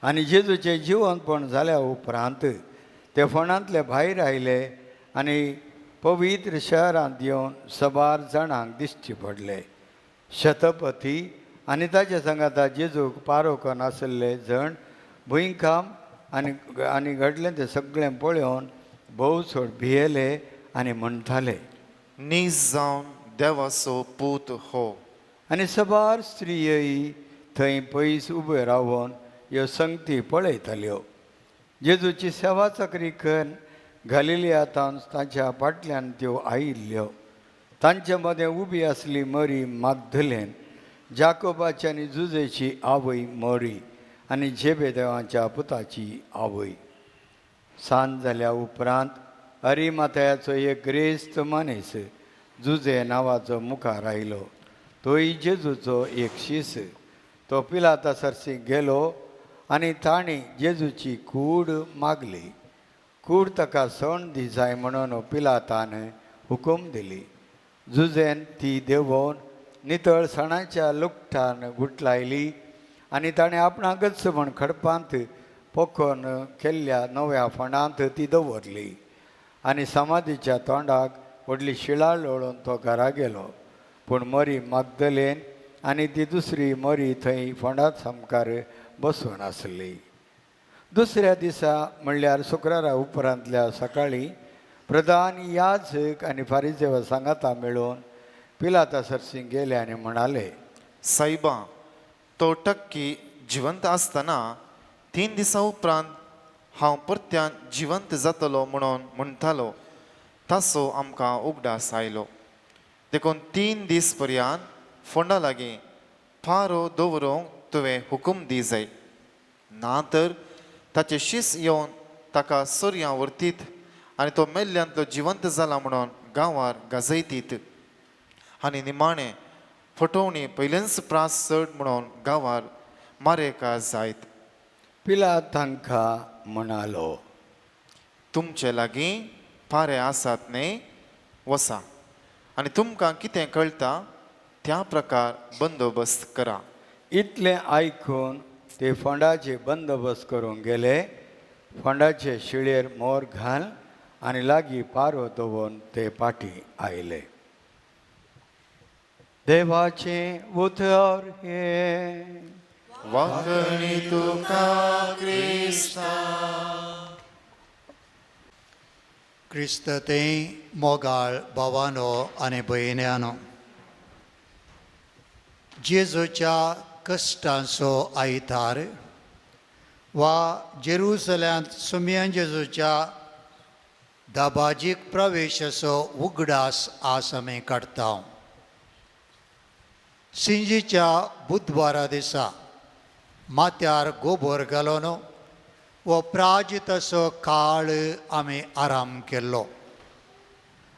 आनी जेजूचें जिवंतपण जाल्या उपरांत ते फोंडांतले भायर आयले आनी पवित्र शहरांत येवन सबार जाणांक दिश्टी पडले. शतपती आनी ताचे सांगाता जेजूक पारोकन आसले जण भुंयकाम आनी घडलें तें सगळें पळोवन भोव चड भियेले आनी म्हणटाले, नीज जावन देवाचो पूत हो. आनी सबार स्त्रियी थंय पयस उबे रावन ह्यो संगती पळयताल्यो. जेजूची सेवा चकरी करून गलिलियांतावन तांच्या फाटल्यान त्यो आयिल्ल्यो. तांचे मदें उबी आसली मरी मागदलेन, जाकोबाची आनी जुजेची आवय मरी आनी झेबेदेवाच्या पुताची आवय. सांज जाल्या उपरांत अरिमाथयाचो एक ग्रेस्त मनीस जुजे नांवाचो मुखार आयलो. तोय जेजूचो एक शिस. तो पिलाता सरसी गेलो आनी ताणें जेजूची कूड मागली. कूड ताका सण दी जाय म्हणून पिलातान हुकूम दिली. जुजेन ती देंवोवन नितळ सणाच्या लुगटान गुटलायली आनी ताणें आपणाकच म्हण खडपांत पोखोन केल्ल्या नव्या फोंडांत ती दवरली. आनी समाधीच्या तोंडाक व्हडली शिळा लोळोवन तो घरा गेलो. पूण मरी मागदलेन आनी ती दुसरी मरी थंय फोंडांत समकार बसून आसली. दुसऱ्या दिसा म्हणल्यार शुक्रारा उपरांतल्या सकाळीं प्रधान याजक आनी फारिजेव सांगाता मेळून पिलाता सरसी गेले आनी म्हणाले, सायबा, तो टक्की जिवंत आसतना 3 दिसां उपरांत हांव परत्यान जिवंत जातलो म्हणून म्हणटालो ताचो आमकां उगडास आयलो. देखून 3 दीस पर्यंत फोंडा लागीं फारो दवरूंक तुवें हुकूम दी जाय. ना तर ताचे शीस येवन ताका सोर्यां व्हरतीत आनी तो मेल्ल्यांतलो जिवंत जाला म्हणून गांवार गाजयतीत. आनी निमाणें फटोवणी पयलेंच प्रास चड म्हणून गांवार मारेका जायत. पिलात तांकां म्हणालो, तुमचे लागीं पारे आसात न्ही, वसा आनी तुमकां कितें कळटा त्या प्रकार बंदोबस्त करा. इतलें आयकून ते फोंडाचे बंदोबस्त करूंक गेले. फोंडाचे शिळेर मोर घाल आनी लागीं पारो दवरून ते फाटीं आयले. देवाचें उतर हें वागणी तुका क्रिस्ता. क्रिस्त तें मोगाळ भावानो आनी भयण्यांनो, जेजूच्या कश्टांचो आयतार वा जेरुसल्यांत सुमयन जेजूच्या दाबाजीक प्रवेशाचो उगडास आस आमी काडटा. सिंजीच्या बुधवारा दिसा माथ्यार गोबोर घालून वो प्राजिताचो काळ आमी आराम केल्लो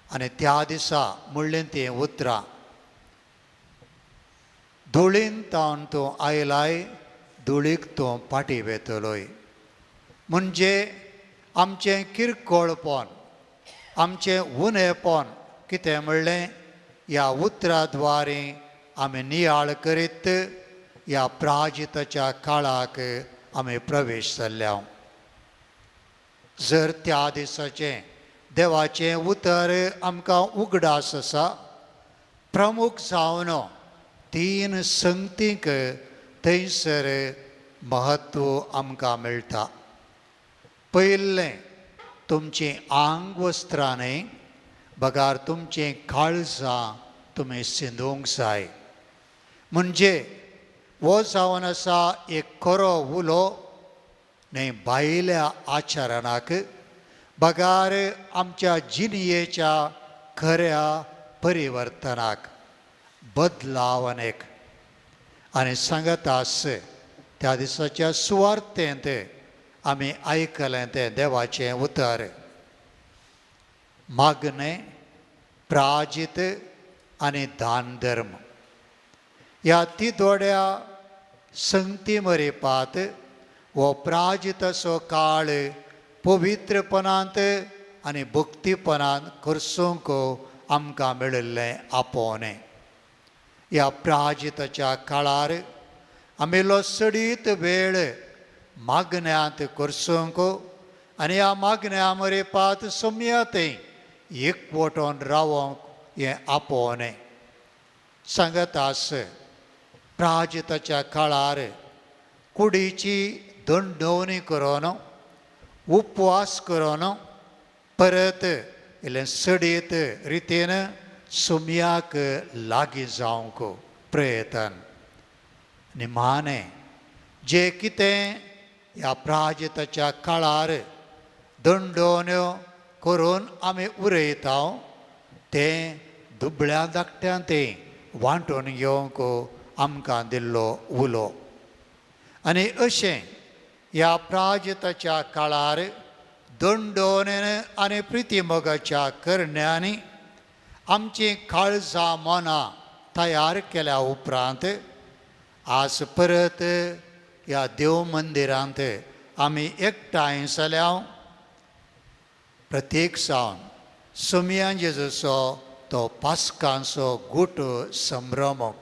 आनी त्या दिसा म्हणलें तें उतरां धुळीन तावन तूं आयलाय धुळीक तूं पाटी वेतलोय. म्हणजे आमचें किरकोळपण, आमचें उणेपण कितें म्हणलें ह्या उतराद्वारे आमी नियाळ करीत ह्या प्राजिताच्या काळाक आमी प्रवेश जाल्ल्या. जर त्या दिसाचें देवाचें उतर आमकां उगडास आसा, प्रमुख जावन 3 संगतींक थंयसर महत्व आमकां मेळटा. पयलें तुमचीं आंग वस्त्रां न्ही, बगार तुमचीं काळजां तुमी सिंदूंक जाय. म्हणजे हो जावन आसा एक खरो उलो न्ही भायल्या आचरणाक, बगार आमच्या जिणयेच्या खऱ्या परिवर्तनाक, बदलावणेक. आनी सांगत आस त्या दिसाच्या सुवार्तेंत आमी आयकलें तें देवाचें उतर. मागणें, प्राजीत आनी दान धर्म ह्या तिदोड्या संगती मरेपात हो प्राजिताचो काळ पवित्रपणांत आनी भक्तीपणांत करसूंक आमकां मेळिल्लें आपोवणें. ह्या प्राजिताच्या काळार आमी लोसडीत वेळ मागण्यांत करसूंक आनी ह्या मागण्या मरेपात सम्यातय एकवटून रावोंक हें आपोवणें. सांगत आस प्राजिताच्या काळार कुडीची दंडवणी करून उपवास करून परत इल्लें सडीत रितीन सुमयाक लागीं जावंक प्रयत्न. निमाणें जें कितें ह्या प्राजिताच्या काळार दंडोवण्यो करून आमी उरयता तें दुबळ्या धाकट्यांतय वांटून घेवंक आमकां दिल्लो उलो. आनी अशें ह्या प्राजिताच्या काळार दंडोवणेन आनी प्रितीमोगाच्या करण्यांनी आमचीं काळजां मनां तयार केल्या उपरांत आज परत ह्या देव मंदिरांत आमी एकठांय जाल्या प्रत्येक सावन सुमया जेजूचो तो पास्कांचो गूट संभ्रमक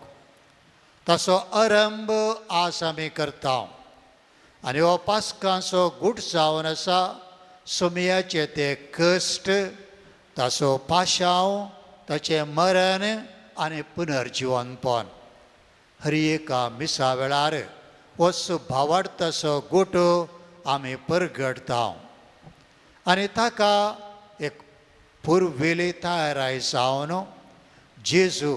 ताचो आरंभ आज आमी करता. आनी हो पास्कांचो गूट जावन आसा सुमयाचे ते कश्ट, ताचो पाशांव, ताचें मरण आनी पुनर्जिवनपण. हर एका मिसा वेळार हो सुभावार्थाचो गूट आमी परगडता आनी ताका एक पुर्वेली तयाराय जावन जेजू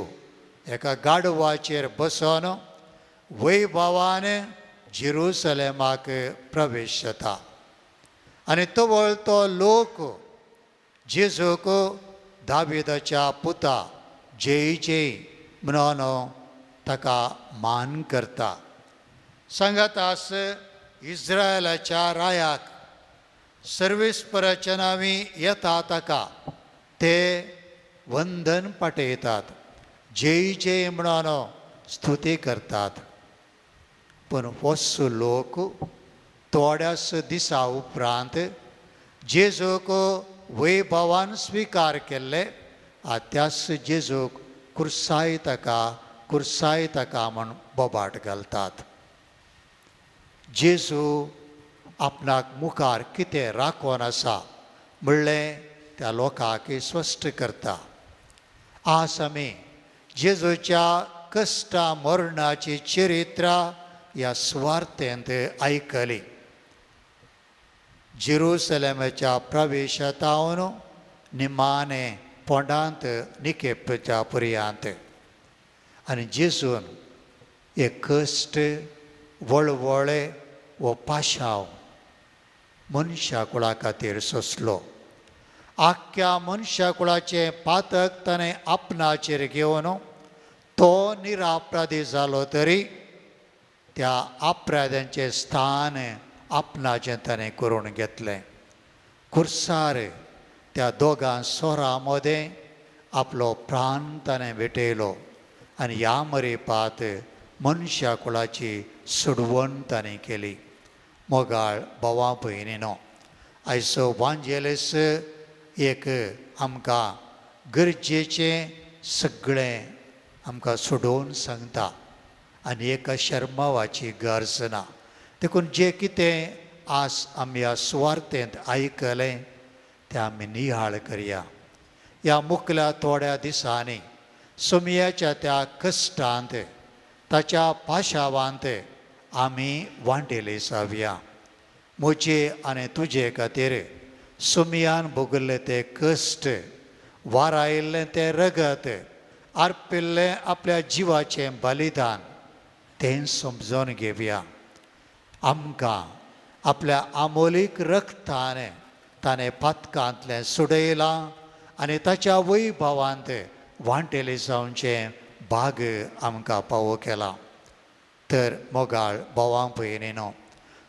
एका गाडवाचेर बसून वैभवान जेरुसलेमाक प्रवेश जाता. आनी तवळ तो लोक जेजूक दाविदाच्या पुता जय जय म्हणून ताका मान करता. सांगत आस इस्रायलाच्या रायाक सर्वेस्पराच्या नांवी येता ताका ते वंदन पाठयतात, जय जय म्हणून स्तुती करतात. पूण होच लोक थोड्याच दिसा उपरांत जेजूक वैभवान स्विकार केल्ले त्याच जेजूक कुर्साय ताका म्हूण बोबाट घालतात. जेजू आपणाक मुखार कितें राखून आसा म्हणलें त्या लोकांक स्पश्ट करता. आज आमी जेजूच्या कश्टा मरणाची चरित्रां ह्या सुवार्तेंत आयकली. जेरुसलेमाच्या प्रवेशांतावन निमाणे पोंडांत निकेपच्या पर्यांत आनी जेजून एक कश्ट वळवळे वो पाशांव मनशा कुळा खातीर सोंसलो. आख्या मनशा कुळाचें पातक ताणें आपणाचेर घेवन तो निरापराधी जालो तरी त्या अपराध्यांचें स्थान आपणाचें ताणें करून घेतलें. खुर्सार त्या दोगां सोरां मदें आपलो प्राण ताणें भेटयलो आनी ह्या मरेपात मनुष्या कुळाची सोडवण ताणें केली. मोगाळ भावा भयणीनो, आयचो वांजेलीस एक आमकां गरजेचें सगळें आमकां सोडोवन सांगता आनी एका शर्मावाची गरज ना. देखून जें कितें आस आमी ह्या सुवार्थेंत आयकलें तें आमी नियाळ करया. ह्या मुखल्या थोड्या दिसांनी सुमयाच्या त्या कश्टांत ताच्या पाशावांत आमी वांटेली जावया. म्हजे आनी तुजे खातीर सुमयान भोगले ते कश्ट, वारायिल्लें तें रगत, अर्पिल्लें आपल्या जिवाचें बलिदान तें समजून घेवया. आमकां आपल्या आमोलीक रक्तान ताणें पातकांतलें सुडयलां आनी ताच्या वैभवांत वांटेली जावचें भाग आमकां फावो केला. तर मोगाळ भावां भयणीनो,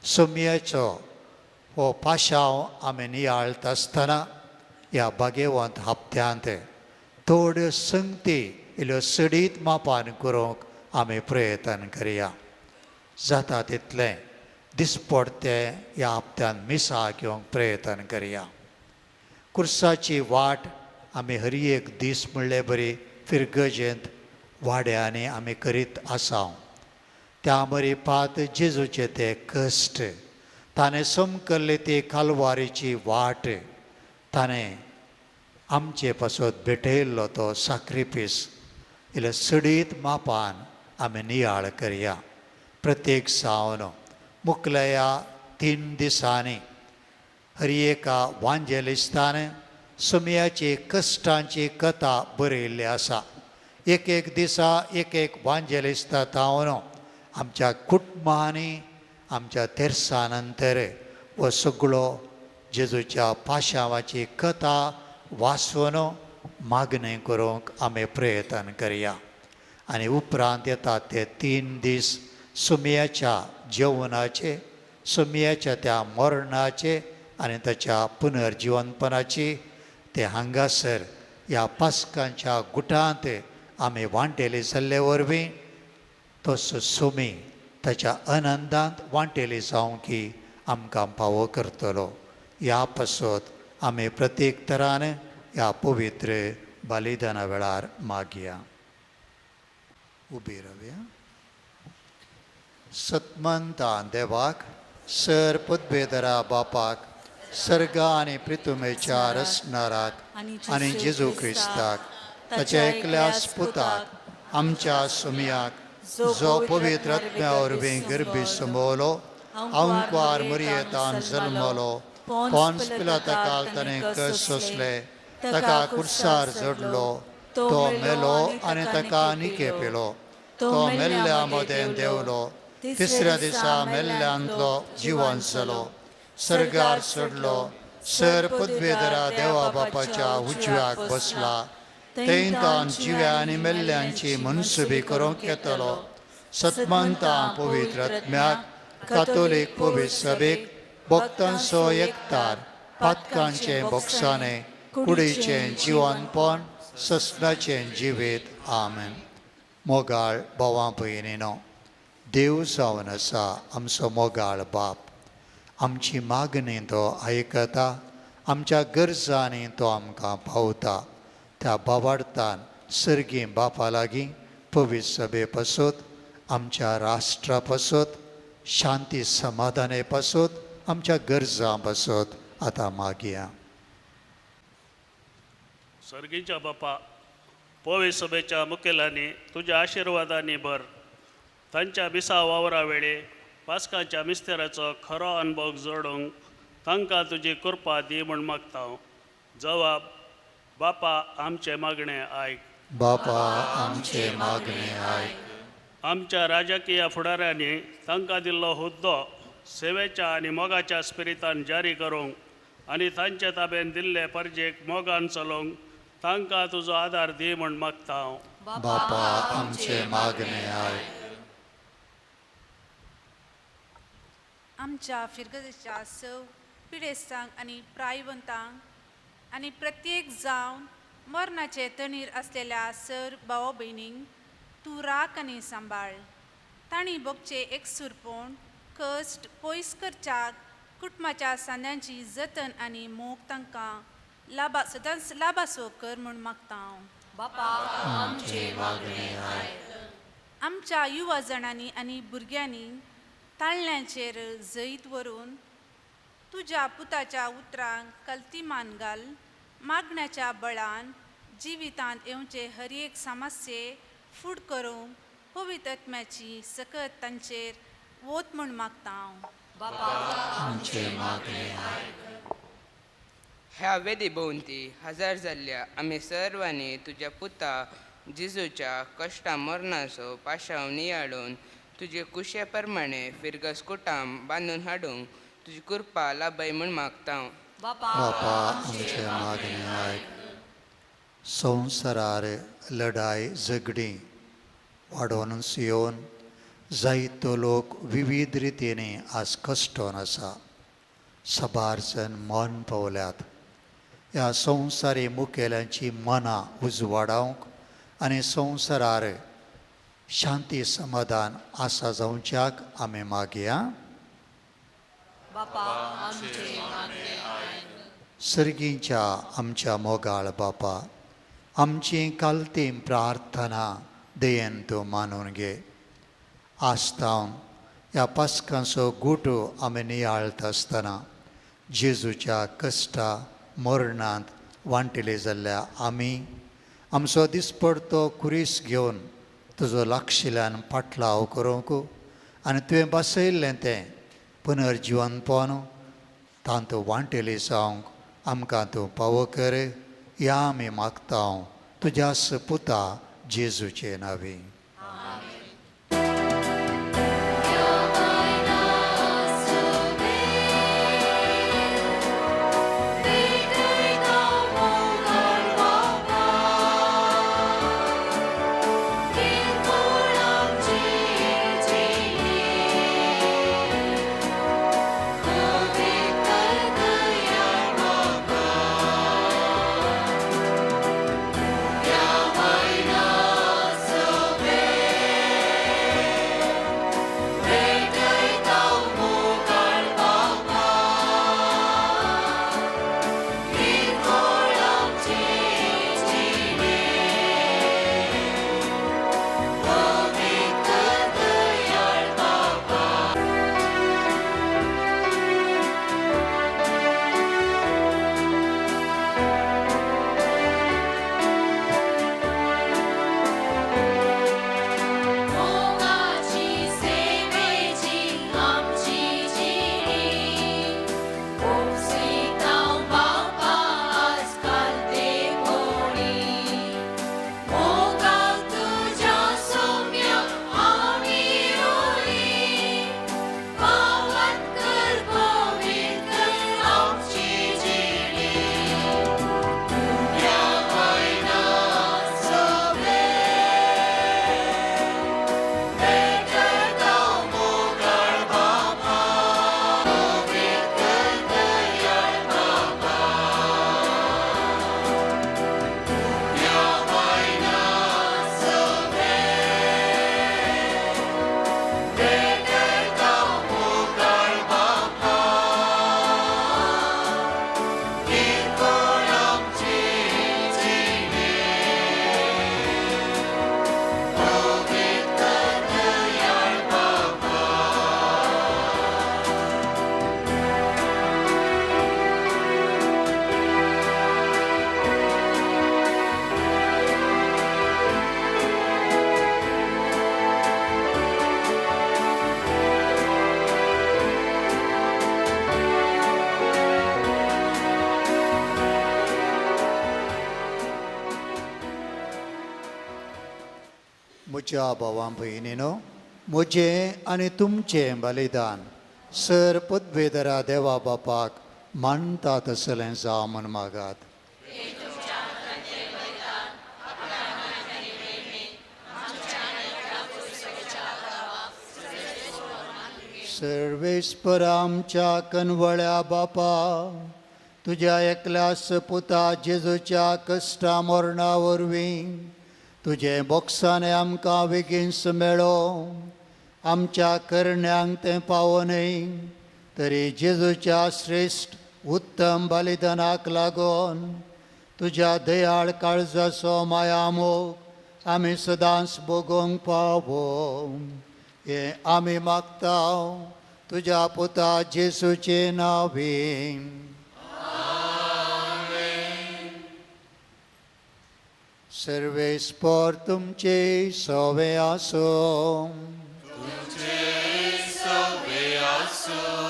सुमयेचो हो पाशाव आमी नियाळता आसतना ह्या भाग्यवंत हप्त्यांत थोड्यो संगती इल्ल्यो सडीत मापान करूंक आमी प्रयत्न करया. जाता तितलें दिसपडते ह्या हप्त्यान मिसा घेवंक प्रयत्न करया. कुर्साची वाट आमी हर एक दीस म्हणले बरी फिरगजेंत वाड्यांनी आमी करीत आसां. त्या मरी पात जेजूचे ते कश्ट, ताणें समकल्ली ती कालवारीची वाट, ताणें आमचे पासून भेटयल्लो तो साक्रिफीस इल्ले सडीत मापान आमी नियाळ करया. प्रत्येक सावन मुखल्या 3 दिसांनी हर एका वांजेलिस्तान सुमयाची कश्टांची कथा बरयल्ली आसा. एक एक दिसा एक एक वांजेलिस्ता तावन आमच्या कुटुंबांनी आमच्या तेरसा नंतर हो सगळो जेजूच्या पाशावाची कथा वाचून मागणी करूंक आमी प्रयत्न करया. आनी उपरांत येतात ते 3 दीस सुमयाच्या जेवणाचे, सुमयाच्या त्या मरणाचे आनी ताच्या पुनर्जिवनपणाची ते हांगासर ह्या पास्कांच्या गुटांत आमी वांटेली जाल्ले वरवीं तसो सुमी ताच्या आनंदांत वांटेली जावंकी आमकां फावो करतलो. ह्या पासत आमी प्रत्येक तरान ह्या पवित्र बलिदाना वेळार मागया. उबी रावया. सतमंता देवाक, सर पदवेदरा बापाक, सर्गा आनी पृथ्वीच्या रचणाराक आनी जेजू क्रिस्ताक, ताच्या एकल्या पुताक, आमच्या सुमयाक, जो पवित्र आत्म्या वरवीं गर्भी संभोवलो, अंकवार मरियेंतान जल्मलो, पोन्स पिलाताकाक ताणें कस सोंसले, ताका कुर्सार जोडलो, तो मेलो आनी ताका निके पेलो, तो मेल्ल्या मदें देंवलो, तिसऱ्या दिसा मेल्ल्यांतलो जिवंत जालो, सर्गार चडलो, सर पदवेदरा देवा बापाच्या उजव्याक बसला, थंय तान जिव्या आनी मेल्ल्यांची मनसुबी करूंक येतलो. सतमंतां पवित्र आत्म्याक, कातोलीक पवित्र सभेक, भक्तांचो एकतार, पातकांचें भोगसाणें, कुडीचें जिवनपण, ससनाचें जिवीत. आमेन. मोगाळ भावां भयणीनो, देव जावन आसा आमचो मोगाळ बाप. आमची मागणी तो आयकता, आमच्या गरजांनी तो आमकां पावता. त्या बाबार्थान सर्गी बापा लागीं पवित्र सभे पासून, आमच्या राष्ट्रा पासून, शांती समाधाने पासून, आमच्या गरजां पासून आतां मागया. सर्गीच्या बापा, पवित्र सभेच्या मुखेलांनी तुज्या आशिर्वादांनी भर. तांच्या बिसा वावरा वेळे पास्काच्या मिस्तेराचो खरो अनुभव जोडूंक तांकां तुजी कृपा दी म्हूण मागता. जवाब: बापा, आमचे मागणे आयक. बापा, आमचे मागणे आयक. आमच्या राजकीय फुडाऱ्यांनी तांकां दिल्लो हुद्दो सेवेच्या आनी मोगाच्या स्पिरितान जारी करूंक आनी तांचे ताब्यान दिल्ले परजेक मोगान चलोवंक तांकां तुजो आदार दी म्हूण मागता. बापा, आमचे मागणे आयक. आमच्या फिरगजेच्या सव पिडेस्तांक आनी प्रायवंतांक आनी प्रत्येक जावन मरणाचे तणीर आसलेल्या सर भाव भयणींक तूं राख आनी सांबाळ. तांणी बोगचे एकसुरपण कश्ट पयस करच्याक कुटुंबाच्या सांद्यांची जतन आनी मोग तांकां सदांच लाभासो कर म्हूण मागता हांव. आमच्या युवा जाणांनी आनी भुरग्यांनी ताळण्यांचेर जैत व्हरून तुज्या पुताच्या उतरांक कल्तीमान घाल, मागण्याच्या बळान जिवितांत येवचे हर एक समस्ये फूड करूंक पवित्र आत्म्याची सकत तांचेर वोत म्हूण मागता हांव. ह्या वेदी भोवती हजर जाल्ल्या आमी सर्वांनी तुज्या पुता जेजूच्या कश्टा मरणाचो पाशाव नियाळून तुजे कुशे प्रमाणे फिरगस कुटाम बांदून हाडूंक तुजी कृपा लाभय म्हूण मागता हांव. बापा आमचे मागणे आयक. संवसारार लढाई झगडी वाडोवन येवन जायतो लोक विविध रितीने आज कश्टोन आसा. सबारजन मन पावल्यात. ह्या संवसारी मुखेल्यांची मनां उजवाडावंक आनी संवसारार शांती समाधान आसा जावच्याक आमी मागया. सर्गीच्या आमच्या मोगाळ बापा, आमची कालती प्रार्थना दयेन तूं मानून घे. आस्तावन ह्या पास्कांचो गुटू आमी नियाळत आसतना जेजूच्या कश्टा मरणांत वांटिले जाल्ल्या आमी आमचो दिसपडतो कुरीस घेवन तुजो लागशिल्ल्यान पाटलाव करूंक आनी तुवें बसयल्लें तें पुनर्जिवनपण तांत वांटेली जावंक आमकां तूं पावो कर. या आमी मागता तुज्याच पुता जेजूचे नांवी. म्हज्या भावां भयणीनो, म्हजें आनी तुमचें बलिदान सर पदवेदरा देवा बापाक मानता तसलें जावं म्हूण मागात. सर्वेस्पर आमच्या कनवळ्या बापा, तुज्या एकल्याच पुता जेजूच्या कश्टा मरणा वरवीं तुजे बोक्साने आमकां बेगीनच मेळो आमच्या करण्यांक ते पावोनय तरी जेजूच्या श्रेश्ठ उत्तम बलिदानाक लागून तुज्या दयाळ काळजाचो मायामोग आमी सदांच भोगोंक पावो हे आमी मागता तुज्या पुता जेजूचे नांवें. सर्वेस्पर तुमचे सवे आसो.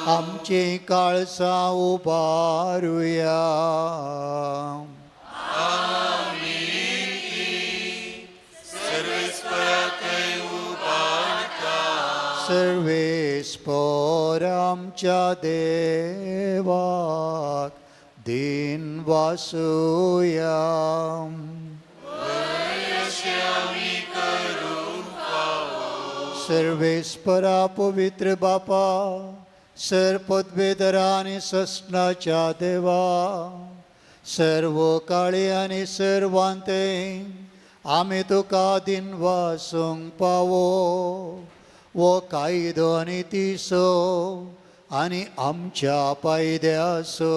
आमची काळजां उबारुया. सर्वेस्पर आमच्या देवाक दिन वासुया. सर्वेस्परा पवित्र बापा सर्पद्वेदरा आनी ससनाच्या देवा सर्व काळी आनी सर्वांते आमी तुका दिन वासूंक पावो वो कायदो आनी तिसो आनी आमच्या पायद्यासो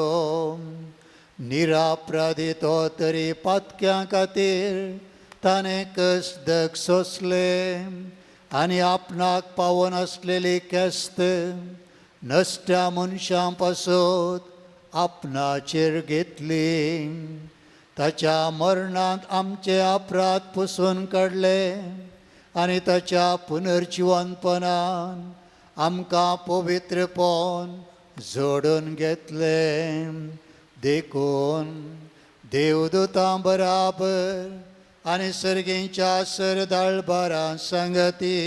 निरापराधीतो तरी पातक्यां खातीर ताणें कसदक सोंसले आनी आपणाक पावोन आसलेली केस्त नश्ट्या मनशां पासून आपणाचेर घेतली. ताच्या मरणांत आमचे अपराध पुसून काडले आनी ताच्या पुनर्जिवनपणान आमकां पवित्रपण जोडून घेतले. देखून देवदूतां बराबर आनी सर्गींच्या सरदाळबारां संगती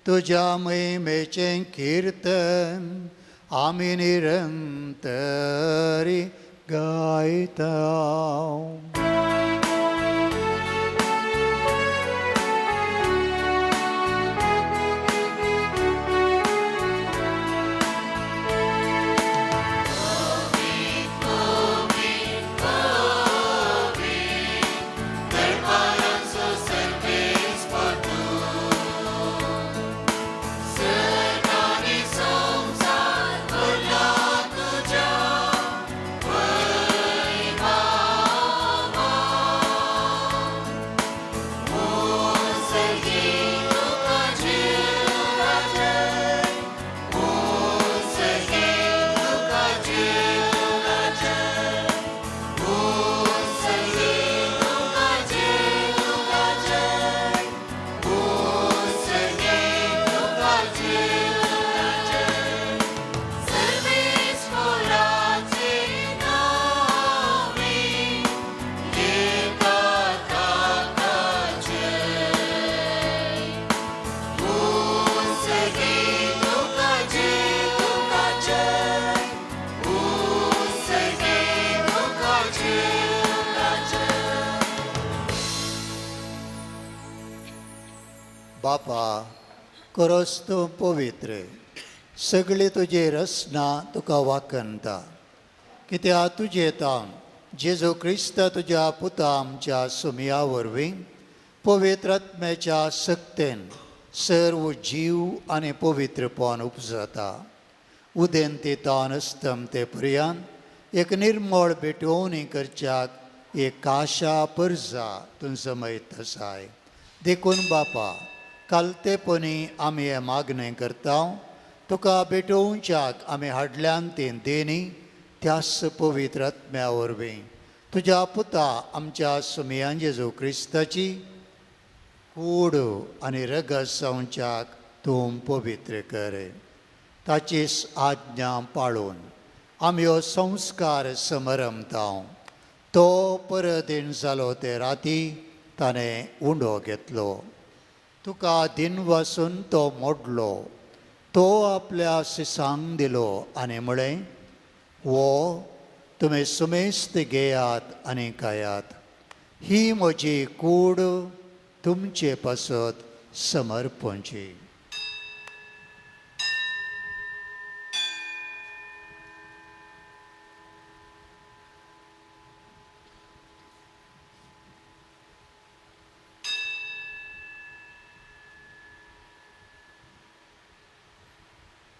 तुज्या महिमेचें किर्तन आमी निरंतरी गायता. बापा करोस तूं पवित्र सगळी तुजी रचना तुका वाकनता कित्याक तुजें तान जेजू क्रिस्त तुज्या पुता आमच्या सुमया वरवीं पवित्र आत्म्याच्या सक्तेन सर्व जीव आनी पवित्रपण उपजता. उदेंते तान अस्तम ते पर्यंत एक निर्मळ भेटवणी करच्याक एक काशा परजा तूं समयत आसाय. देखून बापा कालतेपणी आमी हें मागणें करता तुका भेटोवच्याक आमी हाडल्यान तें देणी त्याच पवित्र आत्म्या वरवीं तुज्या पुता आमच्या सुमयान जेजू क्रिस्ताची कूड आनी रगत संवच्याक तूं पवित्र कर. ताचीच आज्ञा पाळून आमी हो संस्कार समरमता. तो परदीन जालो ते राती ताणें उंडो घेतलो. तुका दिन वसून तो मोडलो. तो आपल्या सिसांक दिलो आनी म्हळें वो तुमी सुमेस्त घेयात आनी खायात. ही म्हजी कूड तुमचे पासत समर्पणची.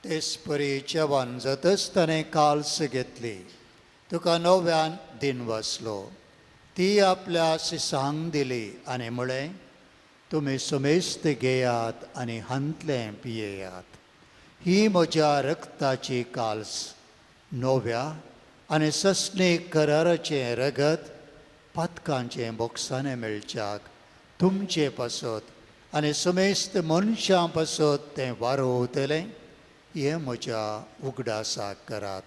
तेच परी जेवण जातच ताणें काल्स घेतली. तुका नव्यान दिन वसलो. ती आपल्या शिसांक दिली आनी म्हळें, तुमी सुमेस्त घेयात आनी हंतलें पियेयात. ही म्हज्या रक्ताची काल्स, नव्या आनी सस्नीक कराराचें रगत पातकांचें बोगसाणें मेळच्याक तुमचे पासत आनी सुमेस्त मनशां पासत तें वारोवतलें. हें म्हज्या उगडासाक करात.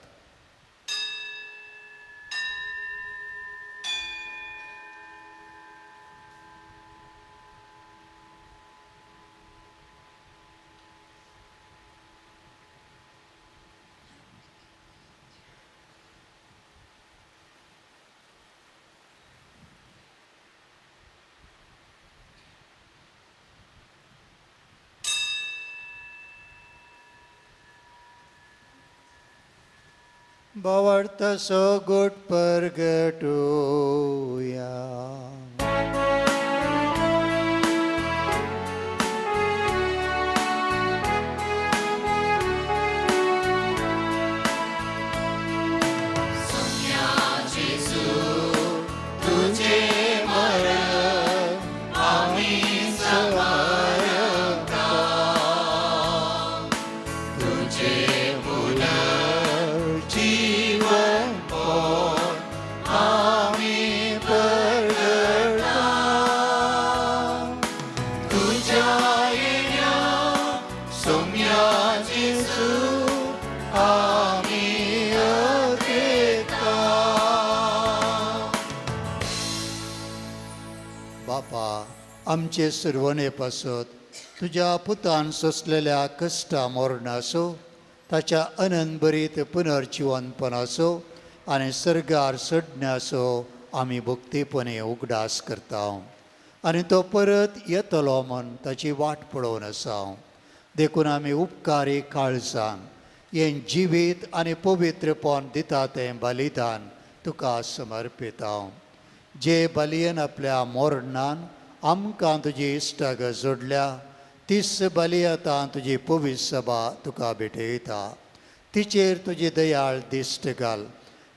भावार्थसो गुट परगटुया. आमचे सर्वने पासत तुज्या पुतान सोंसलेल्या कश्टा मोरणासो, ताच्या अनंत बरीत पुनर्जिवनपणासो आनी सर्गार चडण्याचो आमी भक्तीपणे उगडास करता. आनी तो परत येतलो म्हूण ताची वाट पळोवन आसा. देखून आमी उपकारी काळजान हें जिवीत आनी पवित्रपण दिता तें बलिदान तुका समर्पिता. जे बलयेन आपल्या मोरणान आमकां तुजी इश्टाक जोडल्या, तीच बली आतां तुजी पवित्र सभा तुका भेटयता. तिचेर तुजी दयाळ दिश्ट घाल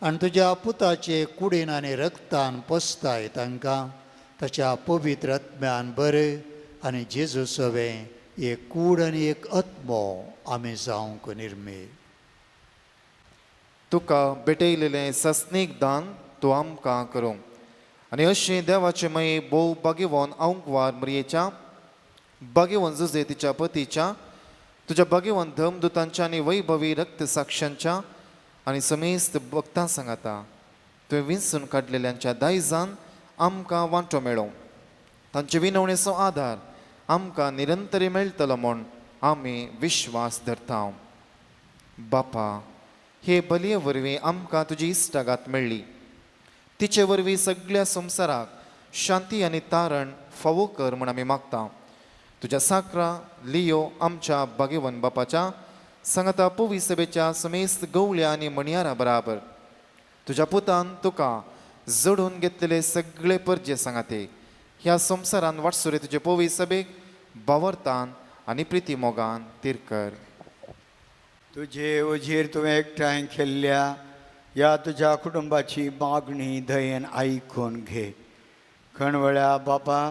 आनी तुज्या पुताचे कुडीन आनी रक्तान पोसताय तांकां ताच्या पवित्र आत्म्यान बरें आनी जेजू सवें एक कूड आनी एक आत्मो आमी जावंक निर्मे. तुका भेटयलेलें सस्नीक दान तूं आमकां करूं आनी अशें देवाचे मये भोव भाग्यवान आंकवार मरयेच्या भाग्यवान जुजे तिच्या पतीच्या, तुज्या भाग्यवान धर्मदुतांच्या आनी वैभवी रक्त साक्षांच्या आनी समेस्त भक्तां सांगाता तुवें विंचून काडलेल्यांच्या दायजान आमकां वांटो मेळो. तांचे विनवणेचो आदार आमकां निरंतरी मेळटलो म्हूण आमी विश्वास धरता. बापा, हे बलये वरवीं आमकां तुजी इश्टागात मेळ्ळी. तिचे वरवीं सगळ्या संवसाराक शांती आनी तारण फावो कर म्हूण आमी मागता. तुज्या साकरा लियो आमच्या भाग्यवान बापाच्या सांगाता पवित्र सभेच्या समेस्त गवळ्या आनी मणयारा बराबर तुज्या पुतान तुका जोडून घेतलेले सगळे परजे सांगाते ह्या संवसारान वाटसुरे तुजे पवित्र सभेक बावरतान आनी प्रिती मोगान तीरकर. तुझे उजीर तुवें एकठांय केल्ल्या ह्या तुज्या कुटुंबाची मागणी दयेन आयकून घे. खणवळ्या बापा,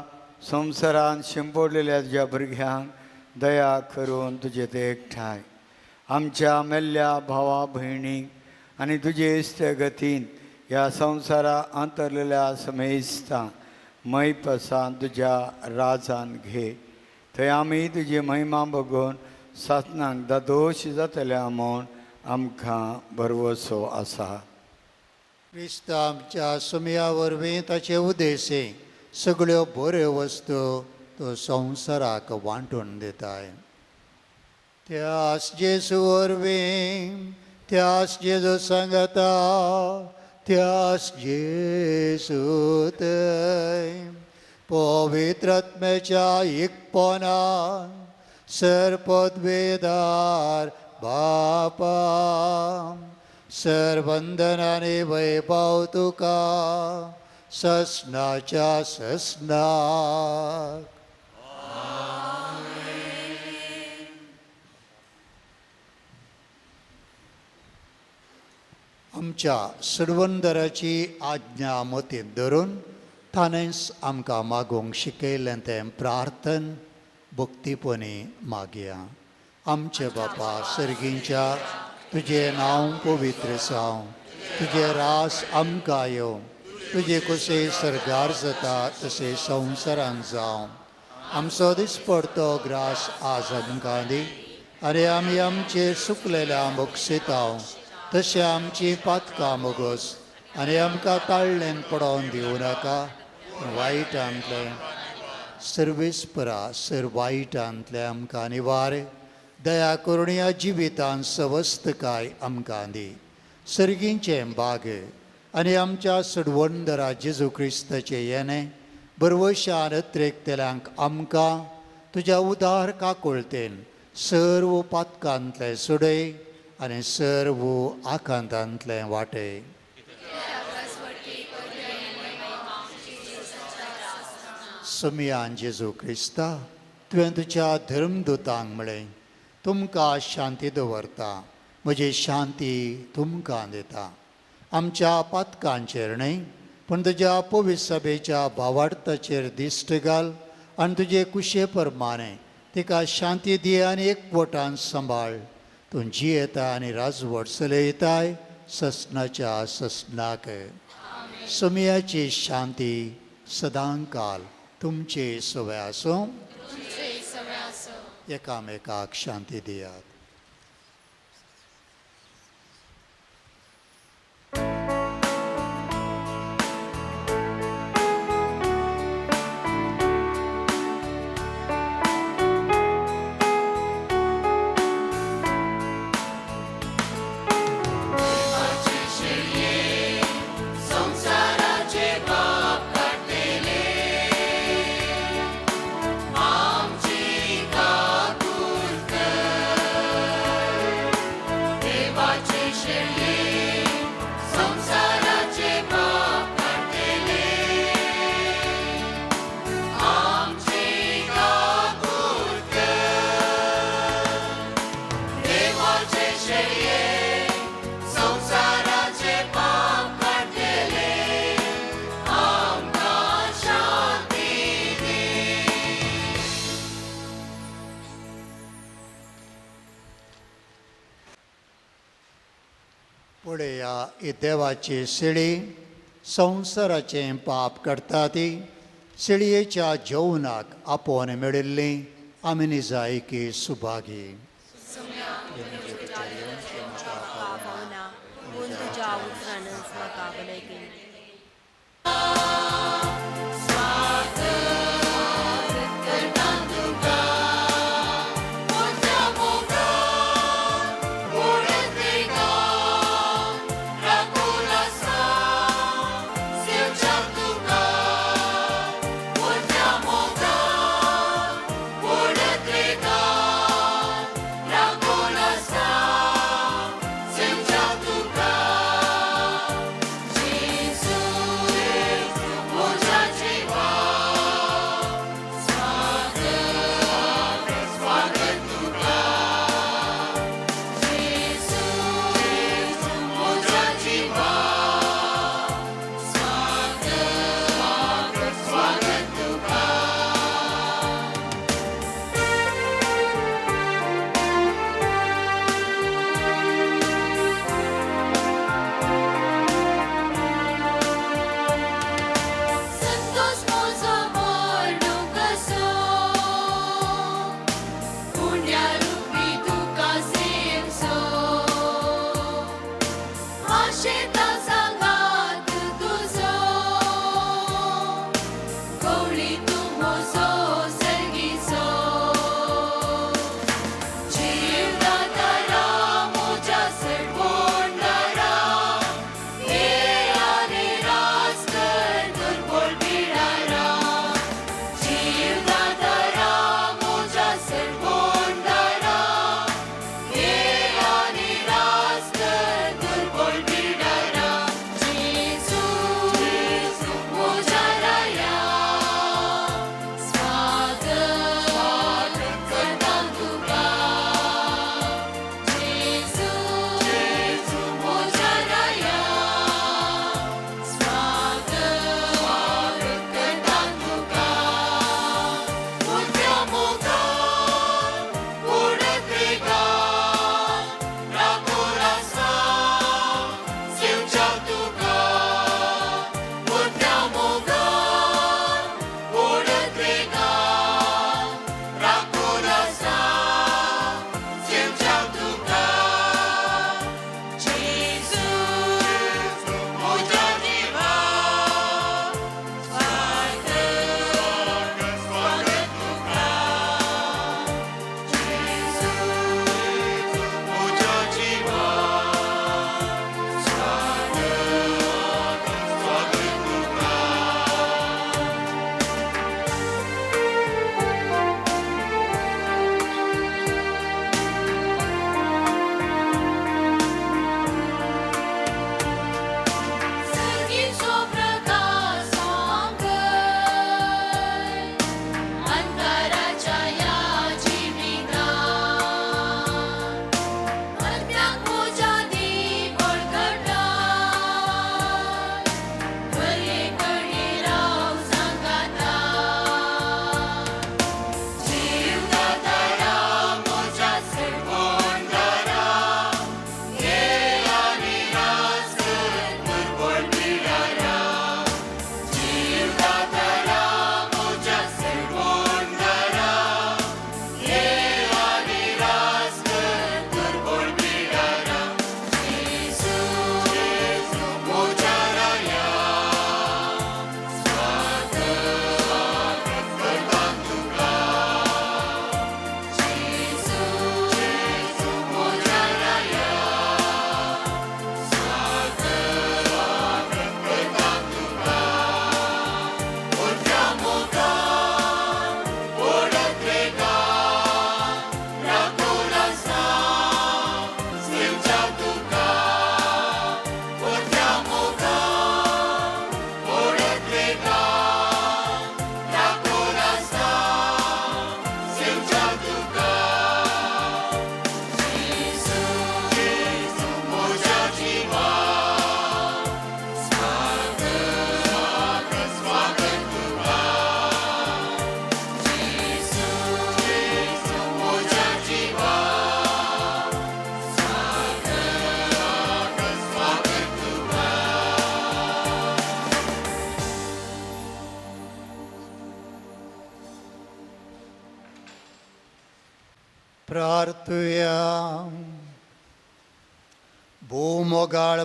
संवसारान शिंपडलेल्या तुज्या भुरग्यांक दया करून तुजे ते एकठांय. आमच्या मेल्ल्या भावा भयणीक आनी तुजे इश्ट गतीन ह्या संवसारा अंतरलेल्या समेस्तांक मैपसान तुज्या राजान घे. थंय आमी तुजी महिमा बघून सातनांक दादोश जातल्या म्हूण आमकां भरवसो आसा. क्रिस्त आमच्या सुमया वरवीं ताचे उदेशी सगळ्यो बऱ्यो वस्तू तो संवसाराक वांटून दिताय. त्यास जेजू वरवीं, त्यास जेजू सांगता, त्यास जेजू थंय पवित्र आत्म्याच्या एकपणान सरपदवेदार बापा सर्वंदनाने वैभव तुका ससनाच्या ससनाक. आमच्या सडवंदराची आज्ञा मतींत धरून ताणेंच आमकां मागोवंक शिकयलें तें प्रार्थन भक्तीपणी मागया. आमचे बापा सर्गींच्या तुजें नांव पवित्र जावं, तुजें रास आमकां येवं, तुजें कशें सरगार जाता तशें संवसारांत जावं. आमचो दिसपडतो ग्रास आज आमकां दी, आनी आमी आमचे सुकलेल्या बक्षितांव तशें आमची पातकां मोगोस, आनी आमकां ताळ्ळेन पडोवन दिवं नाका वायटांतलें. सर्वेस्परा सर वायटांतलें आमकां निवार, दया करून ह्या जिवितांत सवस्तकाय आमकां दी. सर्गींचें बाग आनी आमच्या सडवंदरा जेजू क्रिस्ताचें येणें बरवशान अत्रेकतेल्यांक आमकां तुज्या उदार काकुळतेन सर्व पातकांतलें सुडय आनी सर्व आकांतांतलें वाटय. समियान जेजू क्रिस्ता तुवें तुज्या धर्मदुतांक म्हळें, तुमकां शांती दवरता, म्हजी शांती तुमकां दिता. आमच्या पातकांचेर न्हय पूण तुज्या पवित्र सभेच्या भावार्थाचेर दिश्ट घाल आनी तुजे कुशे प्रमाणे तिका शांती दी आनी एकवटान सांबाळ. तूं जियेता आनी राजवट चलयताय ससनाच्या ससनाक. समियाची शांती सदांकाल तुमचे सवय आसूं. एकामेकाक शांती दियात. पळया ही देवाची शिळी संवसाराचें पाप करता ती. शिळयेच्या जेवणाक आपोवन मेळिल्ली आमी निजायकी सुभागी. Jesus.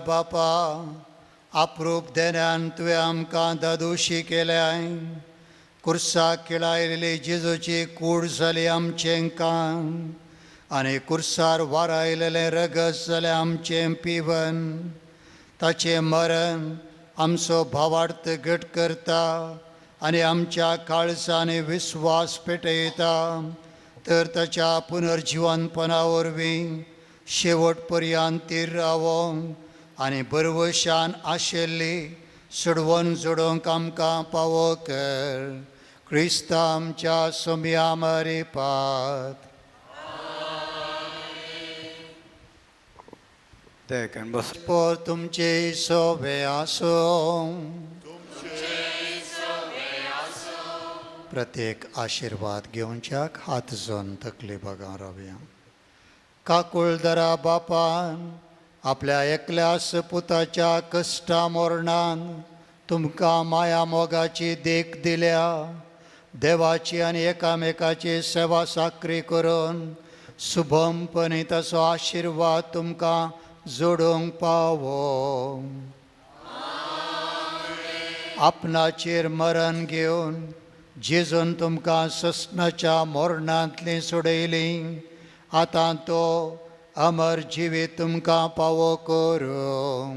बापा, अप्रूप देण्यान तुवें आमकां दादोशी केल्याय. कुर्साक खिळायलेली जेजूची कूड जाली आमचें कान, आनी कुर्सार वारायलेलें रगत जालें आमचें पिवन. ताचें मरण आमचो भावार्थ घट करता आनी आमच्या काळजांनी विस्वास पेटयता. तर ताच्या पुनर्जिवनपणा वरवीं शेवट पर्यंत तीर रावो आनी बरवशान आशिल्ली सोडवण जोडोवंक आमकां पावो कर. क्रिस्ता आमच्या सोम्या मारिपात. देखन बस पर तुमचे सोबे आसो. प्रत्येक आशीर्वाद घेवच्याक हात जोन तकली बघा रावया. काकुळदरा बापान आपल्या एकल्यास पुताच्या कश्टा मरणान तुमकां माया मोगाची देख दिल्या. देवाची आनी एकामेकाची सेवा साकरी करून शुभमपणी ताचो आशिर्वाद तुमकां जोडूंक पावो. आपणाचेर मरण घेवन जेजून तुमकां ससनाच्या मरणांतली सोडयली. आतां तो अमर जिवीत तुमकां पावो करूं.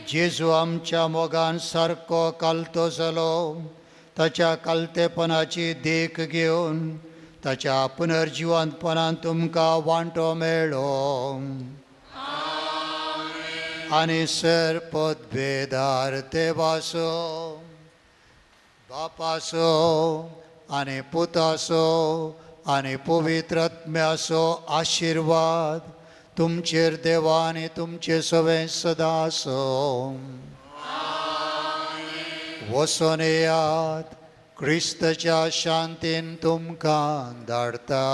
जेजू आमच्या मोगान सारको कालतो जालो. ताच्या कालतेपणाची देख घेवन ताच्या पुनर्जिवंतपणान तुमकां वांटो मेळ्ळो. आनी सरपदभेदार देवाचो, बापाचो आनी पुताचो आनी पवित्र आत्म्याचो आशिर्वाद तुमचेर देवा आनी तुमचे सवे सदां आसो. वचून येयात. क्रिस्ताच्या शांतीन तुमकां धाडटा.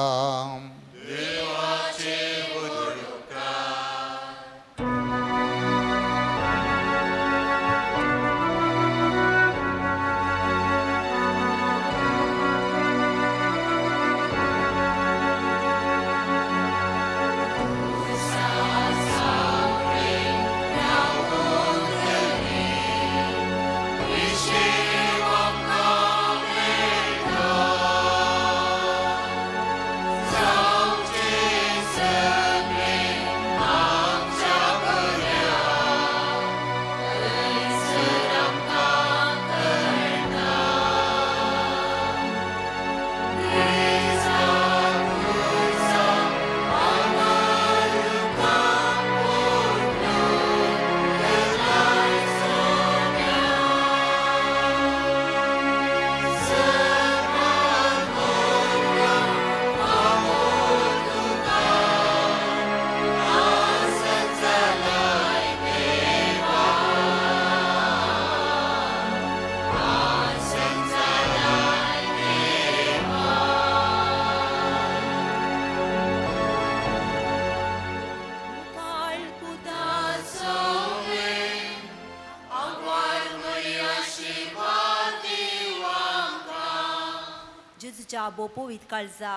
जेजूच्या बोपोवीत काळजा,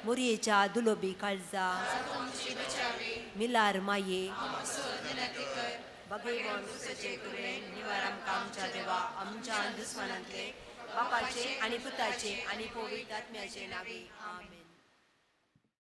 मोरयेच्या दुलोबी काळजा, मिलार माये भगवान तुझे तुवें निवार आमकां आमच्या देवा आमच्या दुस्मानांतले बापाचे आनी पुताचे आनी पवित्र आत्म्याचे नावे आमेन.